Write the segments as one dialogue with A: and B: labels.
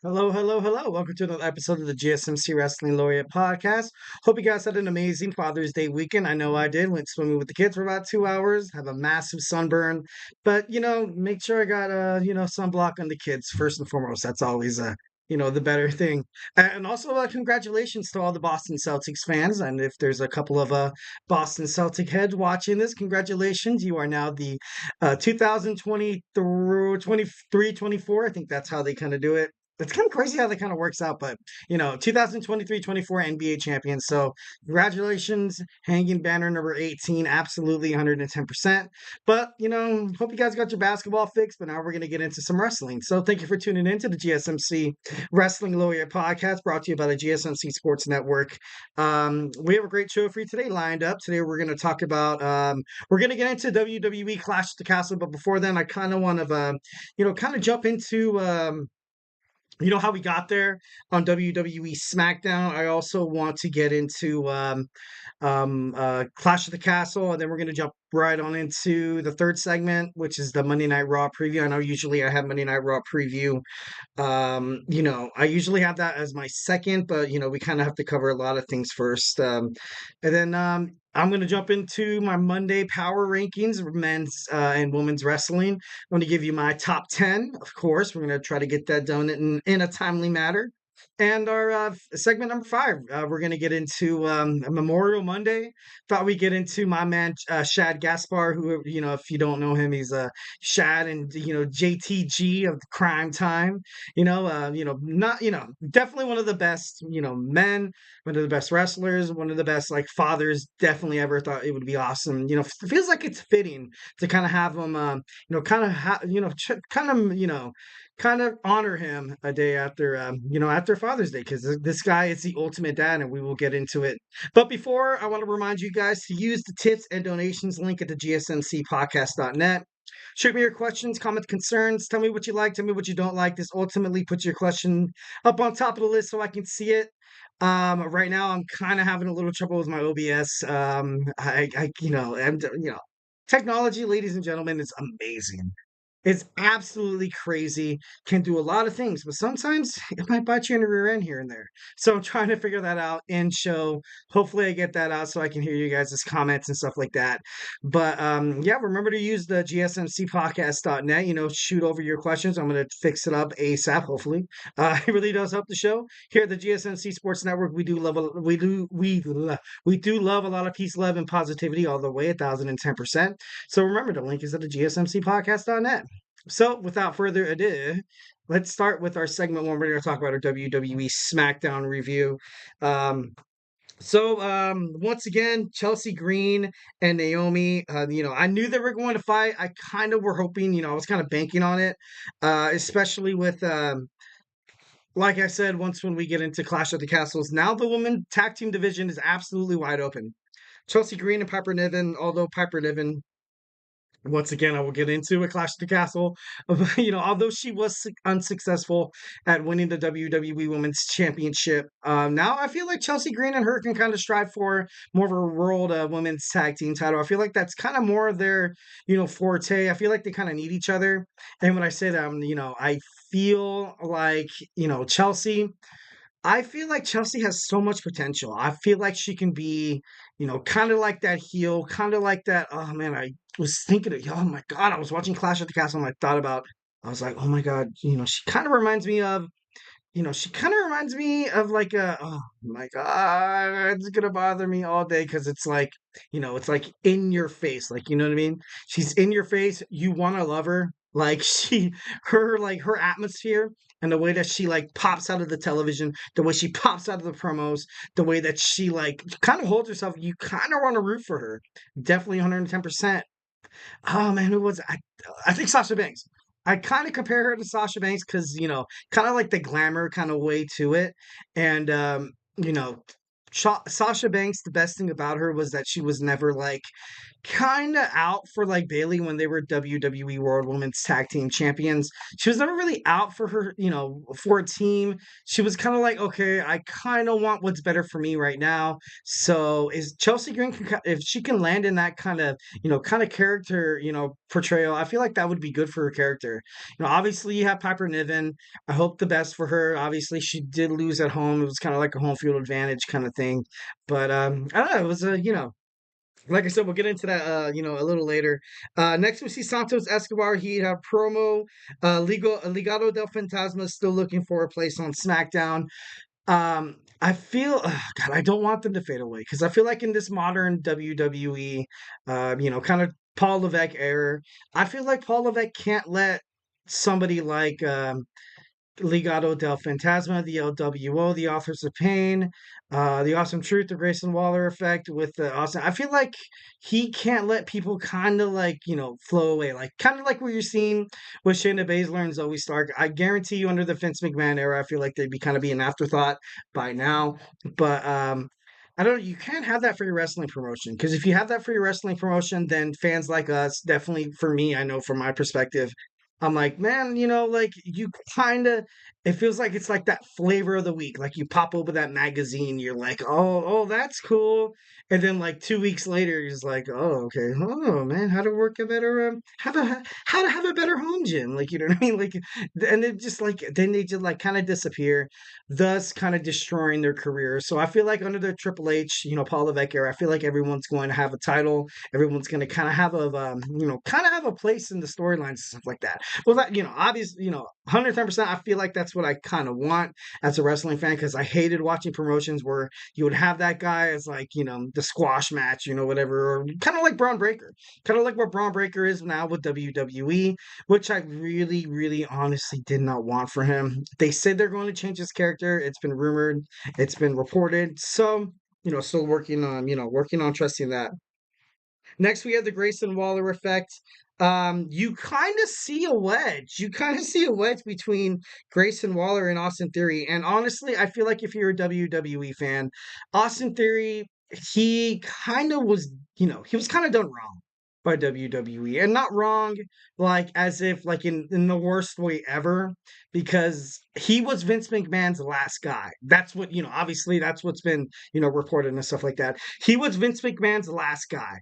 A: Hello, hello, hello. Welcome to another episode of the GSMC Wrestling Laureate podcast. Hope you guys had an amazing Father's Day weekend. I know I did. Went swimming with the kids for about 2 hours, have a massive sunburn. But, make sure I got, sunblock on the kids first and foremost. That's always, the better thing. And also, congratulations to all the Boston Celtics fans. And if there's a couple of Boston Celtic heads watching this, congratulations. You are now the 2023 24. I think that's how they kind of do it. It's kind of crazy how that kind of works out, but 2023-24 NBA champions. So congratulations, hanging banner number 18, absolutely 110%. But hope you guys got your basketball fixed. But now we're gonna get into some wrestling. So thank you for tuning in to the GSMC Wrestling Laureate podcast, brought to you by the GSMC Sports Network. We have a great show for you today lined up. Today we're gonna talk about we're gonna get into WWE Clash at the Castle, but before then, I kind of want to kind of jump into how we got there on WWE Smackdown. I also want to get into Clash of the Castle, and then we're going to jump right on into the third segment, which is the Monday Night Raw preview. I know usually I have Monday Night Raw preview. I usually have that as my second, but we kind of have to cover a lot of things first. And then I'm going to jump into my Monday power rankings, men's and women's wrestling. I'm going to give you my top 10. Of course, we're going to try to get that done in a timely manner. And our segment number 5, we're going to get into Memorial Monday. Thought we'd get into my man Shad Gaspard, who, if you don't know him, he's Shad and JTG of the Crime Time. Not definitely one of the best men, one of the best wrestlers, one of the best like fathers. Definitely ever thought it would be awesome. It feels like it's fitting to kind of have him, kind of honor him a day after after Father's Day, because this guy is the ultimate dad, and we will get into it. But before, I want to remind you guys to use the tips and donations link at the gsmcpodcast.net. Shoot me your questions, comments, concerns. Tell me what you like, tell me what you don't like. This ultimately puts your question up on top of the list so I can see it. Right now I'm kind of having a little trouble with my OBS. Technology, ladies and gentlemen, is amazing. It's absolutely crazy, can do a lot of things, but sometimes it might bite you in the rear end here and there. So I'm trying to figure that out in show. Hopefully I get that out so I can hear you guys' comments and stuff like that. But yeah, remember to use the gsmcpodcast.net, shoot over your questions. I'm going to fix it up ASAP, hopefully. It really does help the show. Here at the GSMC Sports Network, we do love a lot of peace, love, and positivity all the way, 1,010%. So remember, the link is at the gsmcpodcast.net. So, without further ado, let's start with our segment one. We're going to talk about our WWE Smackdown review. Once again, Chelsea Green and Naomi, I knew they were going to fight. I kind of were hoping, I was kind of banking on it, especially with, like I said, once when we get into Clash of the Castles. Now the women tag team division is absolutely wide open. Chelsea Green and Piper Niven, although Piper Niven, once again, I will get into a Clash of the Castle. Although she was unsuccessful at winning the WWE Women's Championship, now I feel like Chelsea Green and her can kind of strive for more of a World Women's Tag Team title. I feel like that's kind of more of their, forte. I feel like they kind of need each other. And when I say that, I feel like, Chelsea. I feel like Chelsea has so much potential. I feel like she can be, kind of like that heel, kind of like that. Oh man, I was thinking of, oh my God, I was watching Clash of the Castle and I was like, oh my God, she kind of reminds me of, like a, oh my God, it's gonna bother me all day because it's like, it's like in your face, like, you know what I mean? She's in your face. You want to love her. Like her atmosphere and the way that she like pops out of the television, the way she pops out of the promos, the way that she like kind of holds herself, you kind of want to root for her. Definitely 110%. Oh man, who was it? I think Sasha Banks. I kind of compare her to Sasha Banks because kind of like the glamour kind of way to it, and you know, Sasha Banks. The best thing about her was that she was never like kind of out for like Bailey when they were WWE World Women's Tag Team Champions. She was never really out for her, for a team. She was kind of like, okay, I kind of want what's better for me right now. So is Chelsea Green, if she can land in that kind of character, portrayal, I feel like that would be good for her character. Obviously you have Piper Niven. I hope the best for her. Obviously she did lose at home. It was kind of like a home field advantage kind of thing. But I don't know. It was like I said, we'll get into that, a little later. Next, we see Santos Escobar. He had a promo. Legado del Fantasma is still looking for a place on SmackDown. I feel, God, I don't want them to fade away because I feel like in this modern WWE, kind of Paul Levesque era, I feel like Paul Levesque can't let somebody like Legado del Fantasma, the LWO, the Authors of Pain, the Awesome Truth, the Grayson Waller effect with the awesome. I feel like he can't let people kind of like, flow away. Like, kind of like what you're seeing with Shayna Baszler and Zoe Stark. I guarantee you under the Vince McMahon era, I feel like they'd be kind of be an afterthought by now. But, I don't know. You can't have that for your wrestling promotion because if you have that for your wrestling promotion, then fans like us, definitely for me, I know from my perspective, I'm like, man, like you kind of, it feels like it's like that flavor of the week. Like you pop open that magazine, you're like, oh, that's cool. And then like 2 weeks later, you're just like, oh, okay, oh man, how to work a better, how to have a better home gym. Like, you know what I mean? Like, and it just like, then they just like kind of disappear, thus kind of destroying their career. So I feel like under the Triple H, Paul Levesque era, I feel like everyone's going to have a title. Everyone's going to kind of have kind of have a place in the storylines and stuff like that. Well, that obviously, 110%. I feel like that's what I kind of want as a wrestling fan because I hated watching promotions where you would have that guy as like the squash match, whatever, or kind of like Braun Breaker, kind of like what Braun Breaker is now with WWE, which I really, really, honestly did not want for him. They said they're going to change his character. It's been rumored, it's been reported, so still working on trusting that. Next, we have the Grayson Waller effect. You kind of see a wedge. You kind of see a wedge between Grayson Waller and Austin Theory. And honestly, I feel like if you're a WWE fan, Austin Theory, he kind of was, he was kind of done wrong by WWE. And not wrong, like as if like in the worst way ever, because he was Vince McMahon's last guy. That's what, obviously that's what's been, reported and stuff like that. He was Vince McMahon's last guy.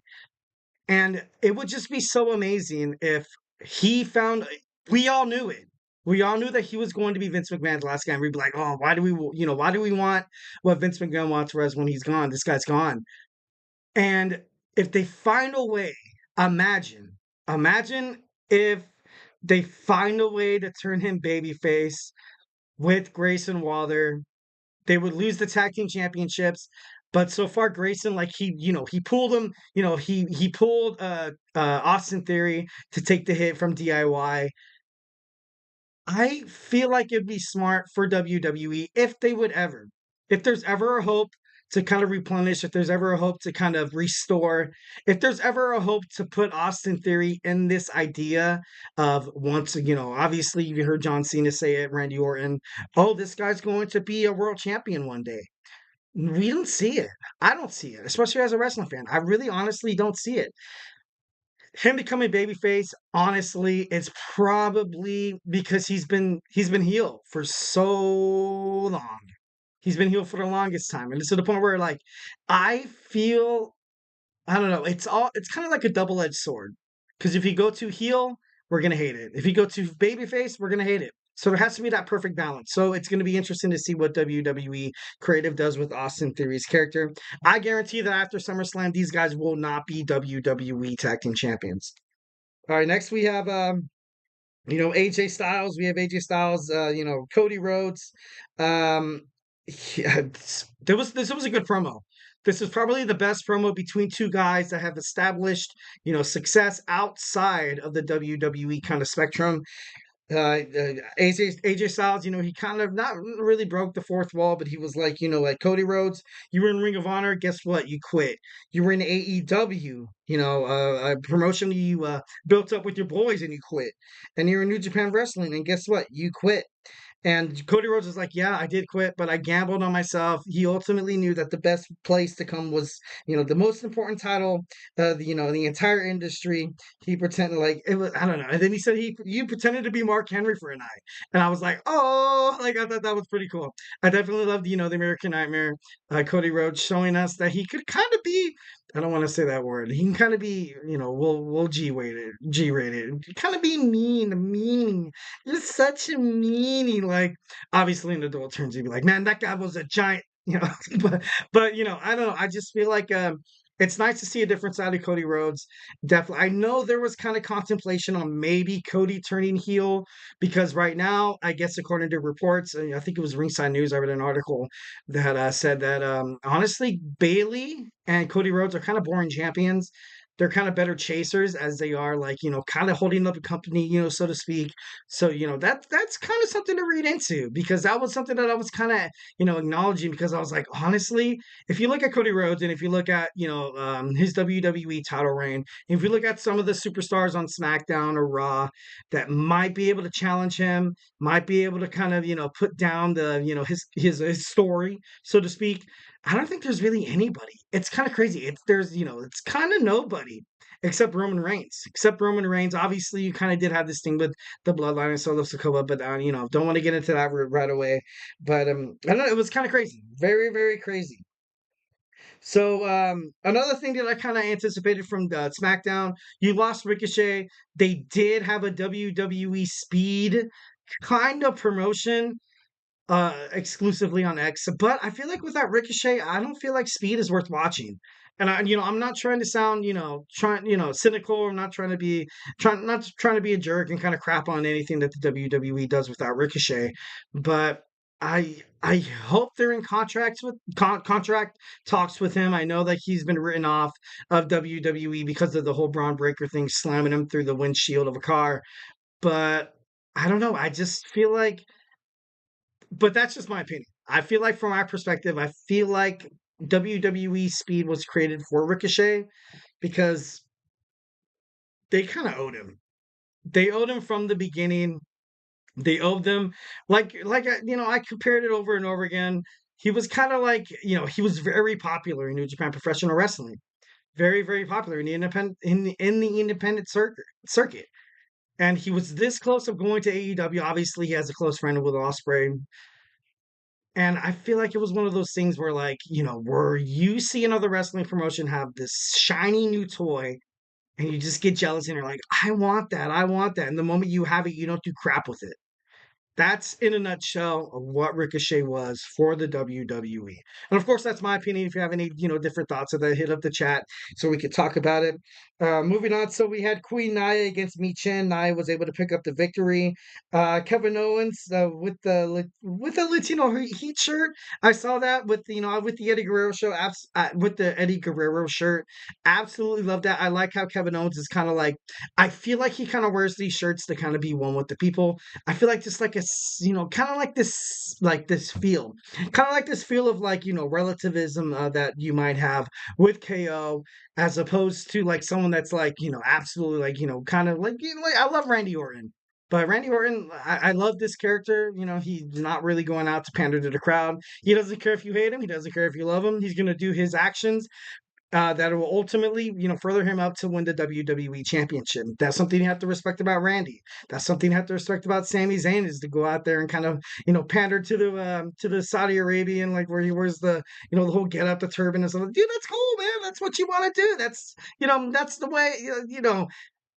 A: And it would just be so amazing if he found, we all knew it. We all knew that he was going to be Vince McMahon's last guy. And we'd be like, oh, why do we want what Vince McMahon wants for us when he's gone? This guy's gone. And if they find a way, imagine if they find a way to turn him babyface with Grayson Waller. They would lose the tag team championships. But so far, Grayson, like he pulled him, he pulled Austin Theory to take the hit from DIY. I feel like it'd be smart for WWE if they would ever, if there's ever a hope to kind of replenish, if there's ever a hope to kind of restore, if there's ever a hope to put Austin Theory in this idea of once, obviously you heard John Cena say it, Randy Orton, oh, this guy's going to be a world champion one day. We don't see it. I don't see it, especially as a wrestling fan. I really honestly don't see it. Him becoming babyface, honestly, it's probably because he's been heel for so long. He's been heel for the longest time. And it's to the point where like I feel I don't know, it's kind of like a double-edged sword. Because if you go to heel, we're gonna hate it. If you go to babyface, we're gonna hate it. So there has to be that perfect balance. So it's going to be interesting to see what WWE creative does with Austin Theory's character. I guarantee that after SummerSlam, these guys will not be WWE Tag Team Champions. All right, next we have AJ Styles. We have AJ Styles. Cody Rhodes. Um, yeah, this was a good promo. This is probably the best promo between two guys that have established, success outside of the WWE kind of spectrum. AJ Styles, he kind of not really broke the fourth wall, but he was like, like Cody Rhodes, you were in Ring of Honor, guess what? You quit. You were in AEW, a promotion you built up with your boys and you quit. And you're in New Japan Wrestling, and guess what? You quit. And Cody Rhodes was like, "Yeah, I did quit, but I gambled on myself." He ultimately knew that the best place to come was, the most important title, the entire industry. He pretended like it was, I don't know. And then he said you pretended to be Mark Henry for a night, and I was like, "Oh!" Like I thought that was pretty cool. I definitely loved, the American Nightmare, Cody Rhodes showing us that he could kind of be. I don't want to say that word. He can kind of be, we'll G rated, kind of be mean. You're such a meanie. Like, obviously, in adult terms, you'd be like, man, that guy was a giant, but I don't know. I just feel like it's nice to see a different side of Cody Rhodes. Definitely, I know there was kind of contemplation on maybe Cody turning heel because right now, I guess according to reports, I think it was Ringside News. I read an article that said that honestly, Bailey and Cody Rhodes are kind of boring champions. They're kind of better chasers as they are like, kind of holding up a company, so to speak. So, that's kind of something to read into because that was something that I was kind of, acknowledging because I was like, honestly, if you look at Cody Rhodes and if you look at, his WWE title reign, if you look at some of the superstars on SmackDown or Raw that might be able to challenge him, might be able to kind of, put down the, his story, so to speak. I don't think there's really anybody. It's kind of crazy. It's kind of nobody except Roman Reigns. Except Roman Reigns. Obviously, you kind of did have this thing with the Bloodline and Solo Sikoa, but don't want to get into that right away. But I don't know. It was kind of crazy. Very, very crazy. So another thing that I kind of anticipated from SmackDown, you lost Ricochet. They did have a WWE Speed kind of promotion exclusively on X. But I feel like without Ricochet, I don't feel like Speed is worth watching. And I'm not trying to sound, cynical. I'm not trying to be not trying to be a jerk and kind of crap on anything that the WWE does without Ricochet. But I hope they're in contract talks with him. I know that he's been written off of WWE because of the whole Braun Breaker thing, slamming him through the windshield of a car. But I don't know. I just feel like but that's just my opinion. I feel like, from my perspective, I feel like WWE Speed was created for Ricochet because they kind of owed him. They owed him from the beginning. They owed them, I compared it over and over again. He was kind of like, he was very popular in New Japan Professional Wrestling, very very popular in the independent in the independent circuit. And he was this close of going to AEW. Obviously, he has a close friend with Osprey. And I feel like it was one of those things where, like, where you see another wrestling promotion have this shiny new toy and you just get jealous and you're like, I want that. I want that. And the moment you have it, you don't do crap with it. That's in a nutshell of what Ricochet was for the WWE. And of course, that's my opinion. If you have any, different thoughts of that, hit up the chat so we could talk about it. Moving on, so we had Queen Nia against Mi Chen. Nia was able to pick up the victory. Kevin Owens with the Latino Heat shirt. I saw that with with the Eddie Guerrero show. With the Eddie Guerrero shirt, absolutely love that. I like how Kevin Owens is kind of like. I feel like he kind of wears these shirts to kind of be one with the people. I feel like just like kind of like this feel, kind of like this feel of like, relativism that you might have with KO, as opposed to like someone that's like, absolutely like, kind of like, like I love Randy Orton. But Randy Orton, I love this character. He's not really going out to pander to the crowd. He doesn't care if you hate him. He doesn't care if you love him. He's going to do his actions that will ultimately, further him up to win the WWE Championship. That's something you have to respect about Randy. That's something you have to respect about Sami Zayn, is to go out there and kind of, pander to the Saudi Arabian, like where he wears the, the whole get up, the turban and stuff. Dude, that's cool, man. That's what you want to do. That's the way,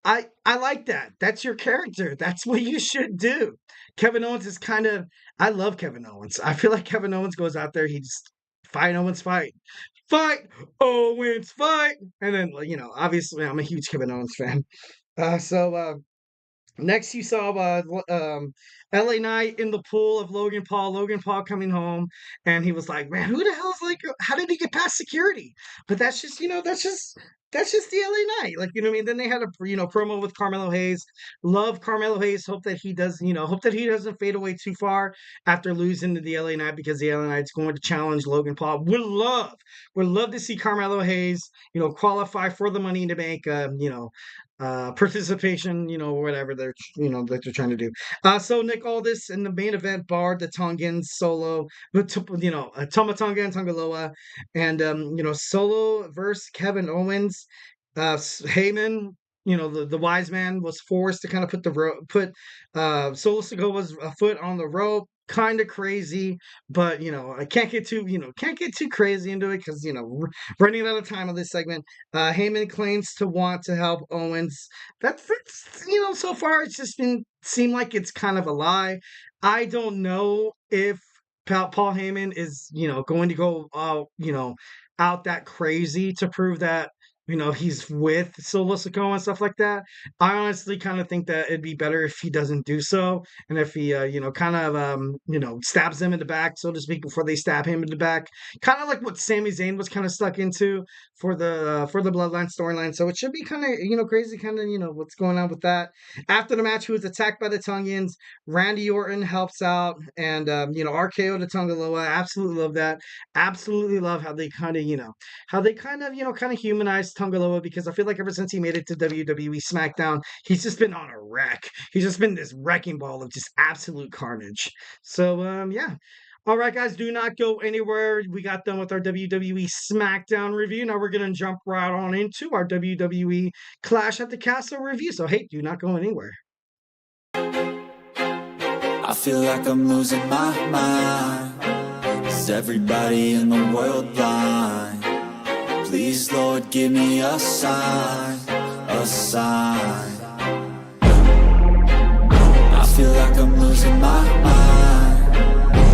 A: I like that. That's your character. That's what you should do. Kevin Owens is kind of. I love Kevin Owens. I feel like Kevin Owens goes out there. He just fight Owens, fight Owens, fight, and then obviously I'm a huge Kevin Owens fan. So next, you saw LA Knight in the pool of Logan Paul. Logan Paul coming home, and he was like, "Man, who the hell is like? How did he get past security?" But that's just that's just the LA Knight. Like, what I mean. Then they had a promo with Carmelo Hayes. Love Carmelo Hayes. Hope that he does. Hope that he doesn't fade away too far after losing to the LA Knight, because the LA Knight's going to challenge Logan Paul. Would love to see Carmelo Hayes qualify for the Money in the Bank. participation, whatever that they're trying to do. So Nick Aldis in the main event barred the Tongans Solo, Tama Tonga and Tongaloa, and Solo versus Kevin Owens. Heyman, the wise man was forced to kind of put Solo Sikoa's foot on the rope. Kind of crazy, but I can't get too crazy into it because running out of time on this segment. Heyman claims to want to help Owens. That's so far it's just been seemed like it's kind of a lie. I don't know if Paul Heyman is going to go out that crazy to prove that he's with Solo Sikoa and stuff like that. I honestly kind of think that it'd be better if he doesn't do so, and if he kind of stabs them in the back, so to speak, before they stab him in the back, kind of like what Sami Zayn was kind of stuck into for the Bloodline storyline. So it should be kind of crazy, kind of what's going on with that. After the match, he was attacked by the Tongans. Randy Orton helps out, and RKO to Tongaloa. Absolutely love that. Absolutely love how they kind of kind of humanized Tongaloa, because I feel like ever since he made it to WWE Smackdown, he's just been on a wreck. He's just been this wrecking ball of just absolute carnage. So yeah. All right, guys, do not go anywhere. We got done with our WWE Smackdown review. Now we're going to jump right on into our WWE Clash at the Castle review. So, hey, do not go anywhere.
B: I feel like I'm losing my mind. Is everybody in the world blind? Please, Lord, give me a sign, a sign. I feel like I'm losing my mind.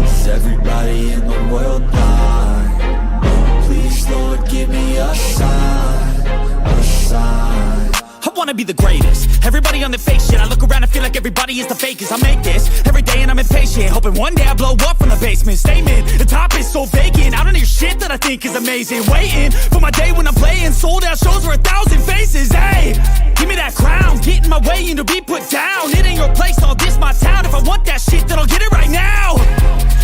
B: Is everybody in the world blind? Please, Lord, give me a sign, a sign.
C: I wanna be the greatest. Everybody on the fake shit. I look around and feel like everybody is the fakest. I make this every day and I'm impatient, hoping one day I blow up from the basement. Statement, the top is so vacant. I don't hear shit that I think is amazing. Waiting for my day when I'm playing sold out shows for 1,000 faces. Hey, give me that crown, get in my way and to be put down. It ain't your place, all this my town. If I want that shit, then I'll get it right now.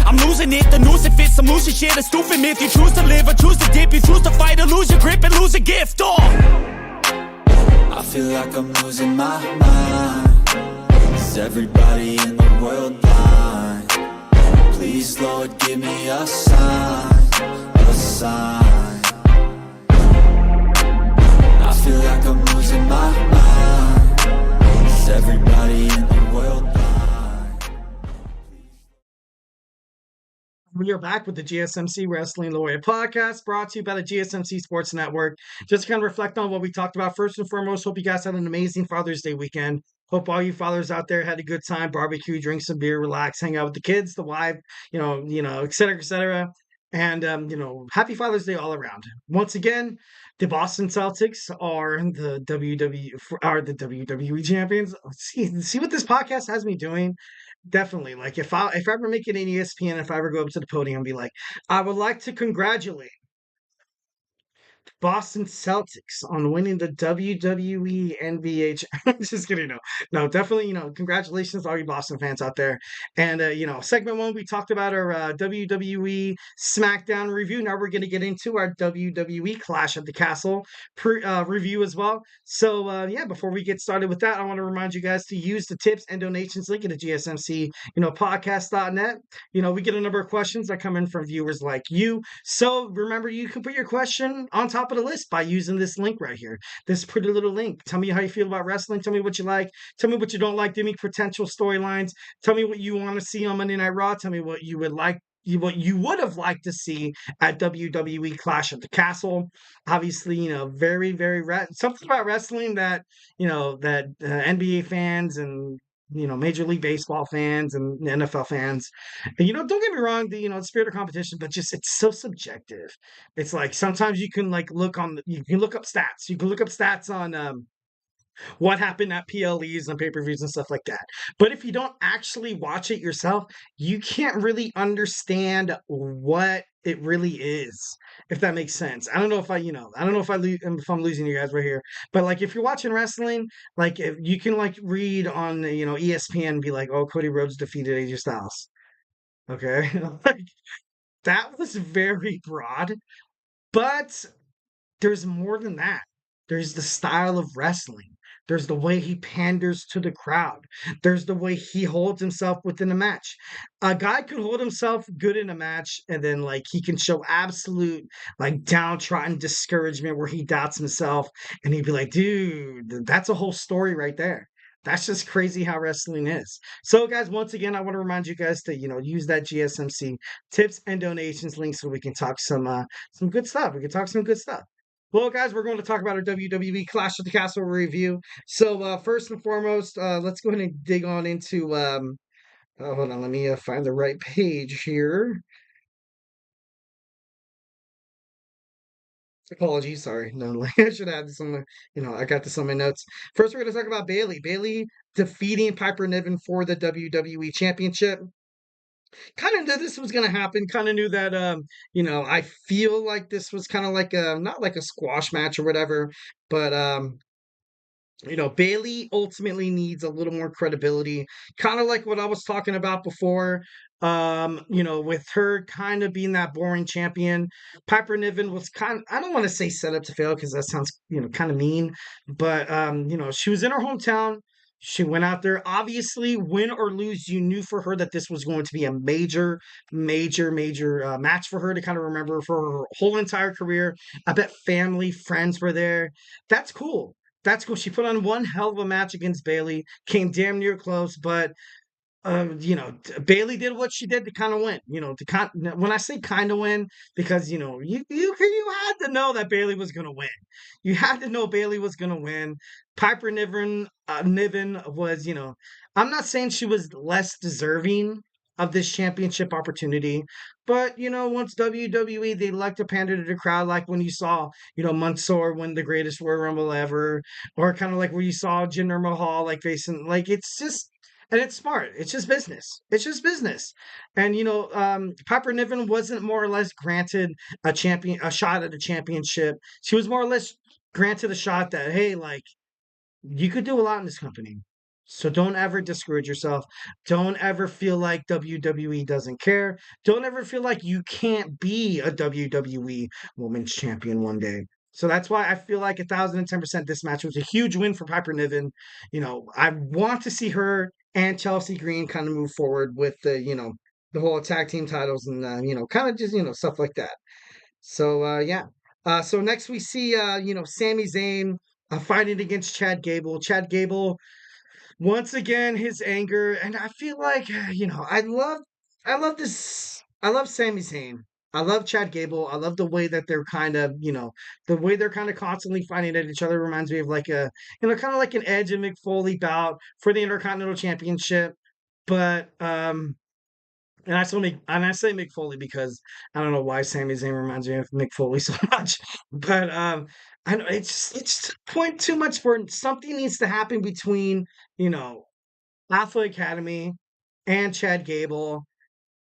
C: I'm losing it, the noose it fits. I'm losing shit, a stupid myth. You choose to live or choose to dip. You choose to fight or lose your grip and lose a gift.
B: I feel like I'm losing my mind. Is everybody in the world blind? Please, Lord, give me a sign, a sign. I feel like I'm losing my mind. Is everybody in the world blind?
A: We are back with the GSMC Wrestling Laureate podcast, brought to you by the GSMC Sports Network. Just to kind of reflect on what we talked about. First and foremost, hope you guys had an amazing Father's Day weekend. Hope all you fathers out there had a good time, barbecue, drink some beer, relax, hang out with the kids, the wife, et cetera, et cetera. And, happy Father's Day all around. Once again, the Boston Celtics are the WWE champions. See what this podcast has me doing? Definitely. Like if I ever make it in ESPN, if I ever go up to the podium and be like, I would like to congratulate Boston Celtics on winning the WWE NBA. Just kidding. No, definitely. Congratulations to all you Boston fans out there. And segment one, we talked about our WWE Smackdown review. Now we're going to get into our WWE Clash at the Castle review as well. So yeah, before we get started with that, I want to remind you guys to use the tips and donations link at the GSMC podcast.net. We get a number of questions that come in from viewers like you. So remember, you can put your question on top of the list by using this link right here. This pretty little link. Tell me how you feel about wrestling. Tell me what you like. Tell me what you don't like. Give me potential storylines. Tell me what you want to see on Monday Night Raw. Tell me what you would like. What you would have liked to see at WWE Clash at the Castle. Obviously, very, very something about wrestling that that NBA fans and Major League Baseball fans and NFL fans. And, don't get me wrong, the spirit of competition, but just it's so subjective. It's like sometimes you can you can look up stats. You can look up stats on what happened at PLEs and pay-per-views and stuff like that. But if you don't actually watch it yourself, you can't really understand what it really is, if that makes sense. I don't know if I don't know if I'm losing you guys right here, but like if you're watching wrestling, like if you can read on ESPN and be like, oh, Cody Rhodes defeated AJ Styles. Okay, that was very broad, but there's more than that. There's the style of wrestling. There's the way he panders to the crowd. There's the way he holds himself within a match. A guy could hold himself good in a match, and then like he can show absolute like downtrodden discouragement where he doubts himself, and he'd be like, dude, that's a whole story right there. That's just crazy how wrestling is. So, guys, once again, I want to remind you guys to use that GSMC tips and donations link so we can talk some good stuff. We can talk some good stuff. Well, guys, we're going to talk about our WWE Clash of the Castle review. So, first and foremost, let's go ahead and dig on into. Hold on, let me find the right page here. Apologies, sorry. No, like, I should add this on my, I got this on my notes. First, we're going to talk about Bayley. Bayley defeating Piper Niven for the WWE Championship. Kind of knew this was going to happen. Kind of knew that, I feel like this was kind of like not like a squash match or whatever, but, Bayley ultimately needs a little more credibility, kind of like what I was talking about before. With her kind of being that boring champion, Piper Niven was I don't want to say set up to fail because that sounds, kind of mean, but she was in her hometown. She went out there. Obviously, win or lose, you knew for her that this was going to be a major, major, major match for her to kind of remember for her whole entire career. I bet family, friends were there. That's cool. That's cool. She put on one hell of a match against Bayley, came damn near close, but Bayley did what she did to kind of win. When I say kind of win, because you had to know that Bayley was going to win. You had to know Bayley was going to win. Piper Niven was, I'm not saying she was less deserving of this championship opportunity, but once WWE, they like to pander to the crowd, like when you saw Mansoor win the greatest Royal Rumble ever, or kind of like where you saw Jinder Mahal like facing, like it's just. And it's smart. It's just business. It's just business. And Piper Niven wasn't more or less granted a shot at a championship. She was more or less granted a shot that, hey, like, you could do a lot in this company. So don't ever discourage yourself. Don't ever feel like WWE doesn't care. Don't ever feel like you can't be a WWE Women's Champion one day. So that's why I feel like 1,010% this match was a huge win for Piper Niven. I want to see her and Chelsea Green kind of move forward with the whole tag team titles and, kind of just, stuff like that. So, yeah. So next we see, Sami Zayn fighting against Chad Gable. Chad Gable, once again, his anger, and I feel like, I love this. I love Sami Zayn. I love Chad Gable. I love the way that they're kind of, the way they're kind of constantly fighting at each other reminds me of like kind of like an Edge and Mick Foley bout for the Intercontinental Championship. But, and I say Mick Foley because I don't know why Sami Zayn reminds me of Mick Foley so much, but I know it's point too much for something needs to happen between Alpha Academy and Chad Gable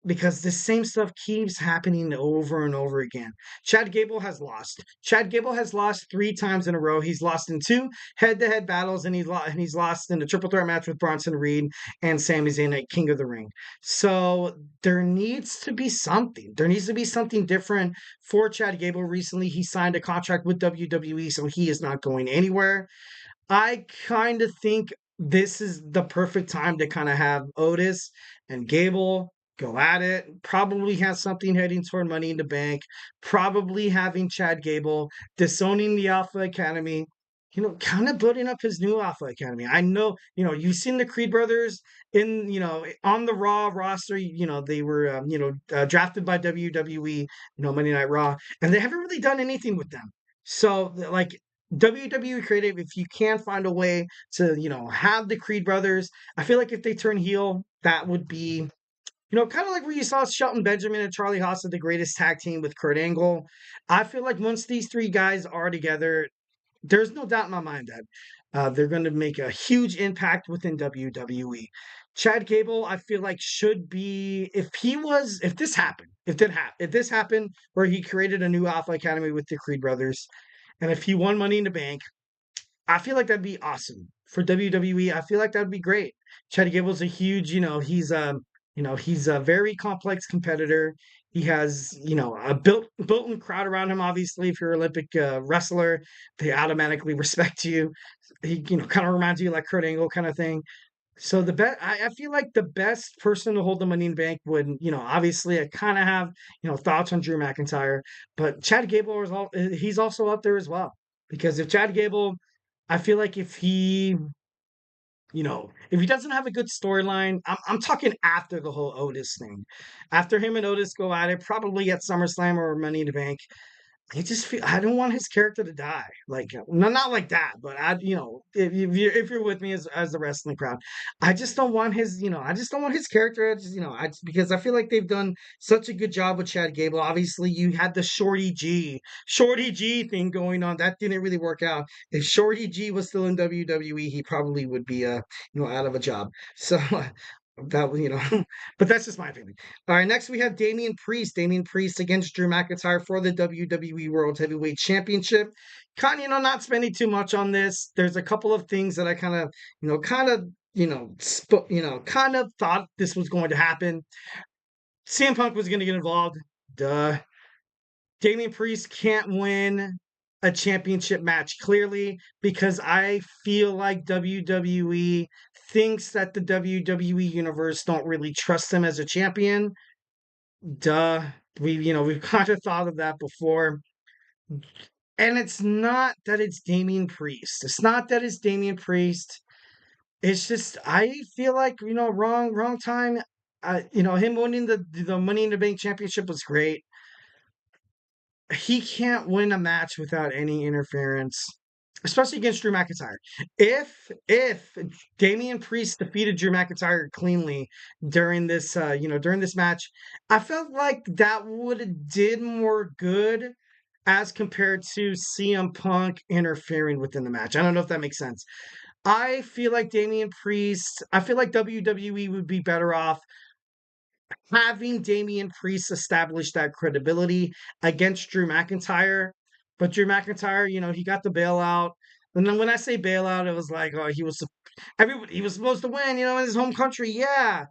A: because the same stuff keeps happening over and over again. Chad Gable has lost. Chad Gable has lost 3 times in a row. He's lost in 2 head-to-head battles, and he's lost in a triple threat match with Bronson Reed and Sami Zayn at King of the Ring. So there needs to be something. There needs to be something different for Chad Gable. Recently, he signed a contract with WWE, so he is not going anywhere. I kind of think this is the perfect time to kind of have Otis and Gable go at it. Probably has something heading toward Money in the Bank. Probably having Chad Gable disowning the Alpha Academy. Kind of building up his new Alpha Academy. I know, you've seen the Creed brothers on the Raw roster. They were, drafted by WWE, Monday Night Raw, and they haven't really done anything with them. So, like, WWE Creative, if you can find a way to, have the Creed brothers, I feel like if they turn heel, that would be, kind of like where you saw Shelton Benjamin and Charlie Haas at the greatest tag team with Kurt Angle. I feel like once these 3 guys are together, there's no doubt in my mind that they're going to make a huge impact within WWE. Chad Gable, I feel like should be, if this happened where he created a new Alpha Academy with the Creed brothers, and if he won Money in the Bank, I feel like that'd be awesome for WWE. I feel like that'd be great. Chad Gable's a huge, he's a very complex competitor. He has, a built-in crowd around him. Obviously, if you're an Olympic wrestler, they automatically respect you. He, kind of reminds you like Kurt Angle kind of thing. So I feel like the best person to hold the Money in the Bank would, obviously I kind of have, thoughts on Drew McIntyre, but Chad Gable he's also up there as well. Because if Chad Gable, I feel like if he doesn't have a good storyline, I'm talking after the whole Otis thing, after him and Otis go at it, probably at SummerSlam or Money in the Bank, I don't want his character to die. Like not like that, but if you're with me as the wrestling crowd, I just don't want I just don't want his character. Because I feel like they've done such a good job with Chad Gable. Obviously, you had the Shorty G thing going on that didn't really work out. If Shorty G was still in WWE, he probably would be out of a job. So. That was, but that's just my opinion. All right, next we have Damian Priest. Damian Priest against Drew McIntyre for the WWE World Heavyweight Championship. Kind of, not spending too much on this. There's a couple of things that I kind of, kind of thought this was going to happen. CM Punk was going to get involved. Duh. Damian Priest can't win a championship match clearly because I feel like WWE thinks that the WWE universe don't really trust him as a champion. Duh. We've kind of thought of that before. And it's not that it's Damian Priest. It's not that it's Damian Priest. It's just I feel like, wrong time. Him winning the Money in the Bank championship was great. He can't win a match without any interference, especially against Drew McIntyre. If Damian Priest defeated Drew McIntyre cleanly during this match, I felt like that would have did more good as compared to CM Punk interfering within the match. I don't know if that makes sense. I feel like WWE would be better off having Damian Priest establish that credibility against Drew McIntyre. But Drew McIntyre, he got the bailout. And then when I say bailout, it was like, oh, he was supposed to win, in his home country, yeah.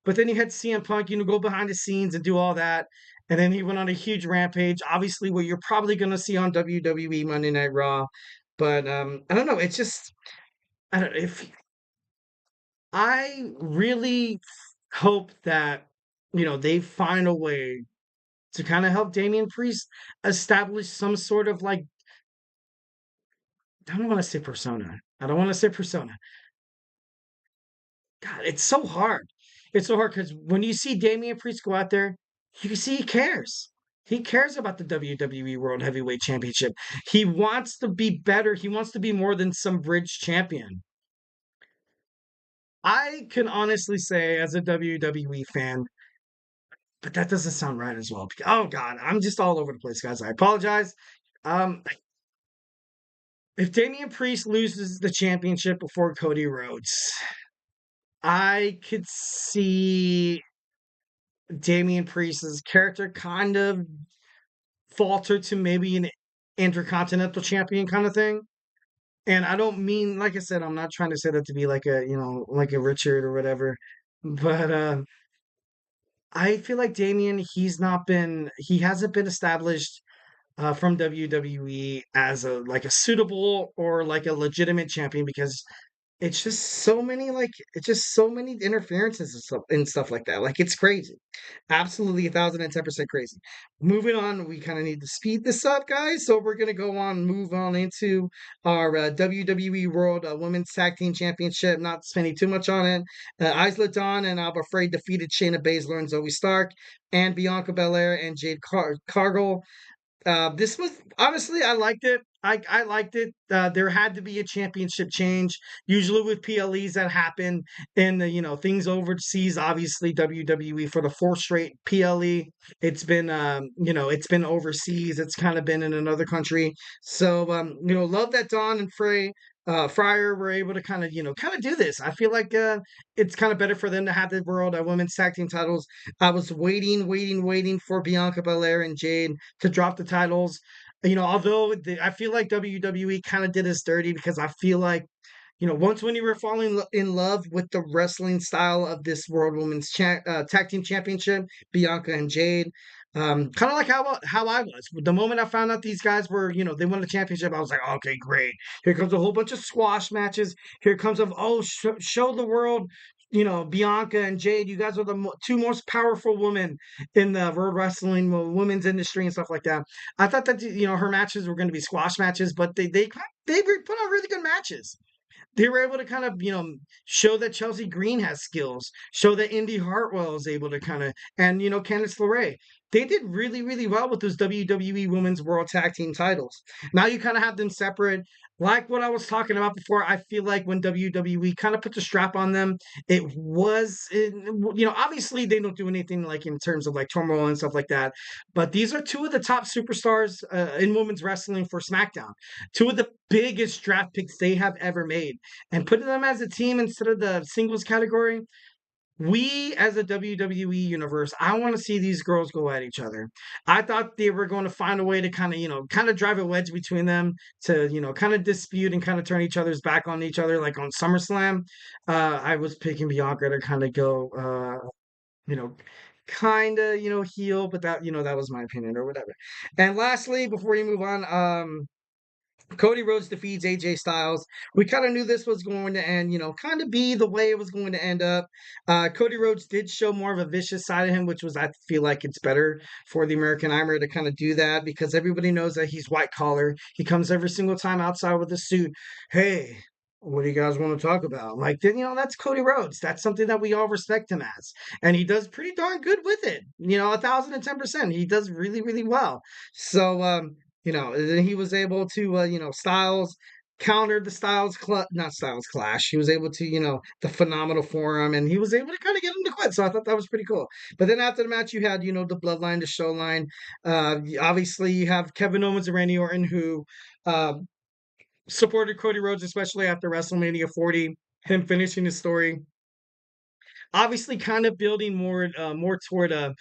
A: But then you had CM Punk, go behind the scenes and do all that. And then he went on a huge rampage. Obviously, what you're probably going to see on WWE Monday Night Raw. But I don't know. It's just, I don't know. If I really hope that, they find a way to kind of help Damian Priest establish some sort of like, I don't want to say persona. I don't want to say persona. God, it's so hard. It's so hard because when you see Damian Priest go out there, you can see he cares. He cares about the WWE World Heavyweight Championship. He wants to be better. He wants to be more than some bridge champion. I can honestly say, as a WWE fan, but that doesn't sound right as well. Oh God, I'm just all over the place, guys. I apologize. Um, if Damian Priest loses the championship before Cody Rhodes, I could see Damian Priest's character kind of falter to maybe an intercontinental champion kind of thing. And I don't mean, like I said, I'm not trying to say that to be like like a Richard or whatever. But I feel like Damian, he hasn't been established from WWE as a suitable or like a legitimate champion because it's just so many interferences and stuff like that. Like it's crazy. Absolutely 1,010% crazy. Moving on, we kind of need to speed this up, guys. So we're gonna move on into our WWE World Women's Tag Team Championship. Not spending too much on it. Isla Dawn and I'm Afraid defeated Shayna Baszler and Zoe Stark, and Bianca Belair and Jade Cargill. This was honestly, I liked it. I liked it. There had to be a championship change. Usually with PLEs that happen in the things overseas. Obviously WWE for the fourth straight PLE. It's been overseas. It's kind of been in another country. So love that Dawn and Fryer were able to kind of do this. I feel like it's kind of better for them to have the world women's tag team titles. I was waiting for Bianca Belair and Jade to drop the titles. Although I feel like WWE kind of did us dirty because I feel like once when you were falling in love with the wrestling style of this World Women's Tag Team Championship, Bianca and Jade, Kind of like how I was. The moment I found out these guys were, they won the championship, I was like, okay, great. Here comes a whole bunch of squash matches. Here comes show the world, Bianca and Jade. You guys are the two most powerful women in the world wrestling women's industry and stuff like that. I thought that her matches were going to be squash matches, but they put on really good matches. They were able to kind of, show that Chelsea Green has skills, show that Indy Hartwell is able to kind of, and, Candice LeRae. They did really, really well with those WWE Women's World Tag Team titles. Now you kind of have them separate. Like what I was talking about before, I feel like when WWE kind of put the strap on them, obviously they don't do anything like in terms of like turmoil and stuff like that. But these are two of the top superstars in women's wrestling for SmackDown. Two of the biggest draft picks they have ever made. And putting them as a team instead of the singles category, we as a WWE universe, I want to see these girls go at each other. I thought they were going to find a way to kind of drive a wedge between them to, kind of dispute and kind of turn each other's back on each other, like on SummerSlam. I was picking Bianca to kind of go, you know, kind of, heel, but that was my opinion or whatever. And lastly, before we move on, Cody Rhodes defeats AJ Styles. We kind of knew this was going to end, kind of be the way it was going to end up. Cody Rhodes did show more of a vicious side of him, which was, I feel like it's better for the American Nightmare to kind of do that because everybody knows that he's white collar. He comes every single time outside with a suit. Hey, what do you guys want to talk about? Like, then, that's Cody Rhodes. That's something that we all respect him as. And he does pretty darn good with it. 1,010%. He does really, really well. So, then he was able to, Styles countered the not Styles Clash. He was able to, the phenomenal forearm, and he was able to kind of get him to quit. So I thought that was pretty cool. But then after the match, you had, the Bloodline, the show line. Obviously, you have Kevin Owens and Randy Orton who supported Cody Rhodes, especially after WrestleMania 40, him finishing his story. Obviously kind of building more toward a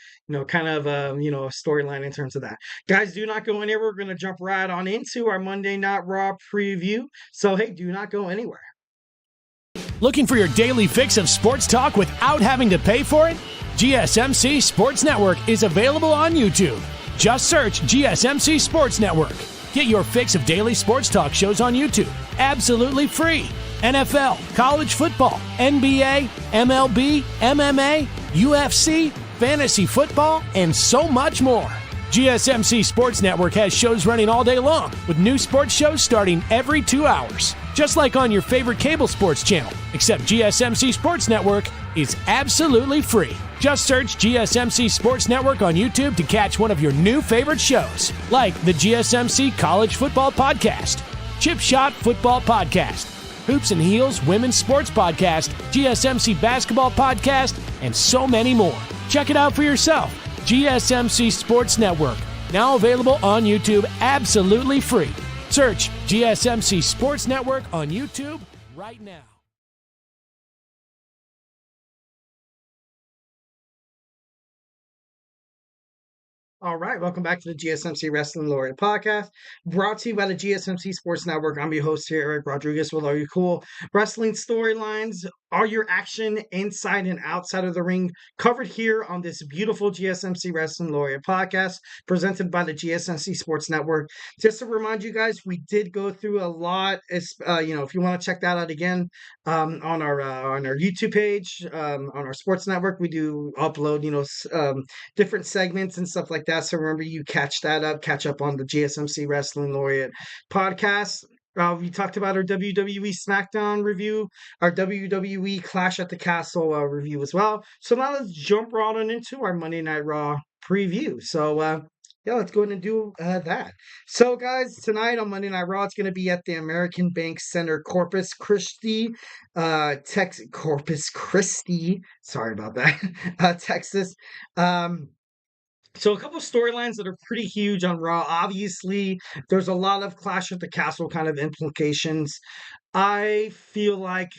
A: kind of a storyline in terms of that. Guys, do not go anywhere. We're going to jump right on into our Monday Night Raw preview, so hey, do not go anywhere.
D: Looking for your daily fix of sports talk without having to pay for it? GSMC Sports Network is available on YouTube. Just search GSMC Sports Network. Get your fix of daily sports talk shows on YouTube, absolutely free. NFL, college football, NBA, MLB, MMA, UFC, fantasy football, and so much more. GSMC Sports Network has shows running all day long, with new sports shows starting every 2 hours. Just like on your favorite cable sports channel, except GSMC Sports Network is absolutely free. Just search GSMC Sports Network on YouTube to catch one of your new favorite shows, like the GSMC College Football Podcast, Chip Shot Football Podcast, Hoops and Heels Women's Sports Podcast, GSMC Basketball Podcast, and so many more. Check it out for yourself. GSMC Sports Network, now available on YouTube absolutely free. Search GSMC Sports Network on YouTube right now.
A: All right, welcome back to the GSMC Wrestling Laureate podcast, brought to you by the GSMC Sports Network. I'm your host here, Eric Rodriguez, with all your cool wrestling storylines, all your action inside and outside of the ring, covered here on this beautiful GSMC Wrestling Laureate podcast, presented by the GSMC Sports Network. Just to remind you guys, we did go through a lot. If you want to check that out again, on our YouTube page, on our Sports Network, we do upload, different segments and stuff like that. So remember, you catch up on the GSMC Wrestling Laureate podcast. We talked about our WWE Smackdown review, our WWE Clash at the Castle review as well. So now let's jump right on into our Monday Night Raw preview. So let's go ahead and do that. So guys, tonight on Monday Night Raw, it's going to be at the American Bank Center, Corpus Christi, Corpus Christi. Sorry about that, Texas. So a couple of storylines that are pretty huge on Raw. Obviously, there's a lot of Clash at the Castle kind of implications. I feel like